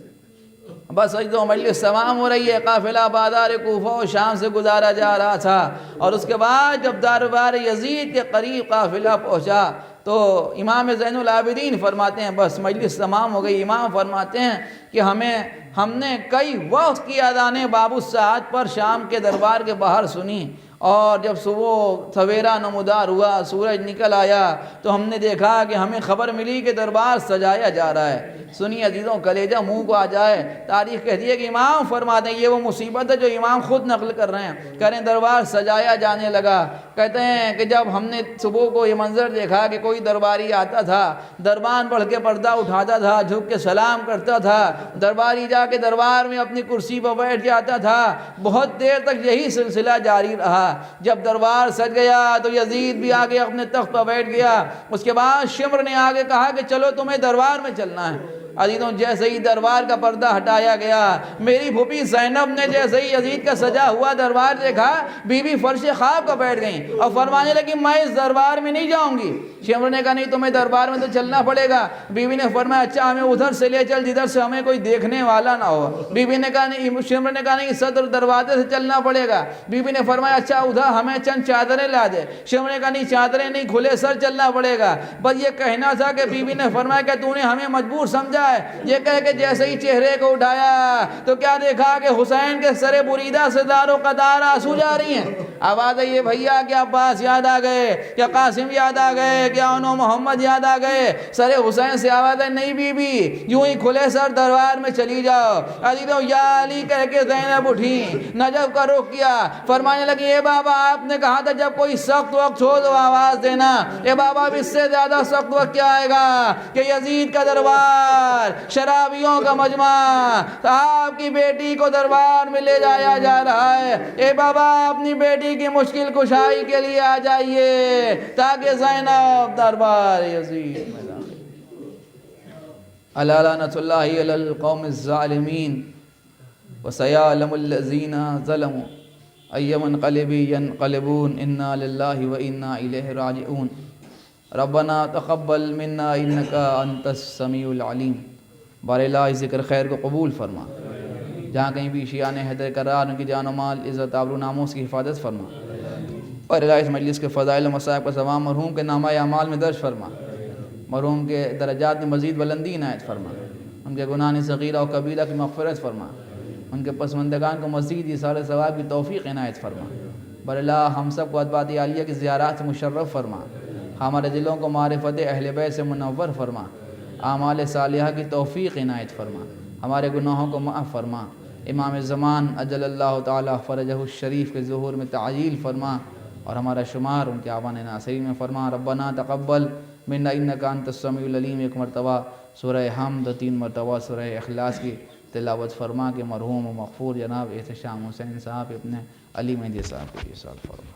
بس اجدو مجلس تمام ہو رہی ہے، قافلہ بازار کوفہ و شام سے گزارا جا رہا تھا، اور اس کے بعد جب دربار یزید کے قریب قافلہ پہنچا تو امام زین العابدین فرماتے ہیں بس مجلس تمام ہو گئی۔ امام فرماتے ہیں کہ ہم نے کئی وقت کی اذانیں باب الساعت پر شام کے دربار کے باہر سنی، اور جب صبح سویرا نمودار ہوا، سورج نکل آیا تو ہم نے دیکھا کہ ہمیں خبر ملی کہ دربار سجایا جا رہا ہے۔ سنی عزیزوں، کلیجہ منہ کو آ جائے، تاریخ کہتی ہے کہ امام فرماتے ہیں یہ وہ مصیبت ہے جو امام خود نقل کر رہے ہیں، کہہ رہے ہیں دربار سجایا جانے لگا۔ کہتے ہیں کہ جب ہم نے صبح کو یہ منظر دیکھا کہ کوئی درباری آتا تھا، دربان پڑھ کے پردہ اٹھاتا تھا، جھک کے سلام کرتا تھا، درباری جا کے دربار میں اپنی کرسی پر بیٹھ جاتا تھا، بہت دیر تک یہی سلسلہ جاری رہا۔ جب دربار سج گیا تو یزید بھی آگے اپنے تخت پر بیٹھ گیا۔ اس کے بعد شمر نے آگے کہا کہ چلو تمہیں دربار میں چلنا ہے۔ عزیزوں، جیسے ہی دربار کا پردہ ہٹایا گیا، میری پھوپھی زینب نے جیسے ہی یزید کا سجا ہوا دربار دیکھا، بی بی فرش خواب پر بیٹھ گئیں اور فرمانے لگی میں اس دربار میں نہیں جاؤں گی۔ شمر نے کہا نہیں، تمہیں دربار میں تو چلنا پڑے گا۔ بی بی نے فرمایا اچھا ہمیں ادھر سے لے چل جدھر سے ہمیں کوئی دیکھنے والا نہ ہو۔ بی بی نے کہا نہیں، شمر نے کہا نہیں، صدر دروازے سے چلنا پڑے گا۔ بی بی نے فرمایا اچھا ادھر ہمیں چند چادریں لا دے۔ شمر نے کہا نہیں، چادریں نہیں، کھلے سر چلنا پڑے گا۔ بس یہ کہنا تھا کہ بی بی نے فرمایا کہ تو نے ہمیں مجبور سمجھا ہے۔ یہ کہہ کہ جیسے ہی چہرے کو اٹھایا تو کیا دیکھا کہ حسین کے سر بریدہ سے دار و قطار آنسو جا رہی ہیں۔ آواز ہے یہ بھیا کیا عباس یاد آ گئے، کیا قاسم یاد آ گئے، کیا انو محمد یاد آ گئے؟ سر حسین سے آواز ہے نہیں بی بی، یوں ہی کھلے سر دربار میں چلی جاؤ۔ عزیزوں، یا علی کہہ کے زینب اٹھی، نجف کا رخ کیا، فرمانے لگی اے بابا آپ نے کہا تھا جب کوئی سخت وقت ہو تو آواز دینا۔ اے بابا اب اس سے زیادہ سخت وقت کیا آئے گا کہ یزید کا دربار، شرابیوں کا مجمع، آپ کی بیٹی کو دربار میں لے جایا جا رہا ہے۔ اے بابا اپنی بیٹی کی مشکل کشائی کے لیے آ جائیے تاکہ زینب دربار یزید میں داخل۔ الا لعنۃ اللہ علی القوم الظالمین وسیعلم الذین ظلموا ای منقلب ینقلبون انا للہ وانا الیہ راجعون ربنا تقبل منا انک انت السمیع العلیم۔ بار الہ ذکر خیر کو قبول فرما، جہاں کہیں بھی شیعان حیدر کرار ان کی جان و مال عزت آبرو ناموس کی حفاظت فرما، اور الہ اس مجلس کے فضائل و مصائب کا تمام مرحوم کے نامہ اعمال میں درج فرما، مرحوم کے درجات میں مزید بلندی عنایت فرما، ان کے گناہ صغیرہ و کبیرہ کی مغفرت فرما، ان کے پسماندگان کو مزید اثار ثواب کی توفیق عنایت فرما۔ بر الہ ہم سب کو ادبات عالیہ کی زیارات سے مشرف فرما، ہمارے دلوں کو معرفت اہل بیت سے منور فرما، اعمال صالحہ کی توفیق عنایت فرما، ہمارے گناہوں کو معاف فرما، امام زمان اجل اللہ تعالی فرجہ الشریف کے ظہور میں تعجیل فرما، اور ہمارا شمار ان کے آوان ناصرین میں فرما۔ ربنا تقبل منا انک انت السمیع العلیم۔ ایک مرتبہ سورہ حمد، 3 مرتبہ سورہ اخلاص کی تلاوت فرما کہ مرحوم و مغفور جناب احتشام حسین صاحب اپنے علی مہدی صاحب کے لیے سال فرما۔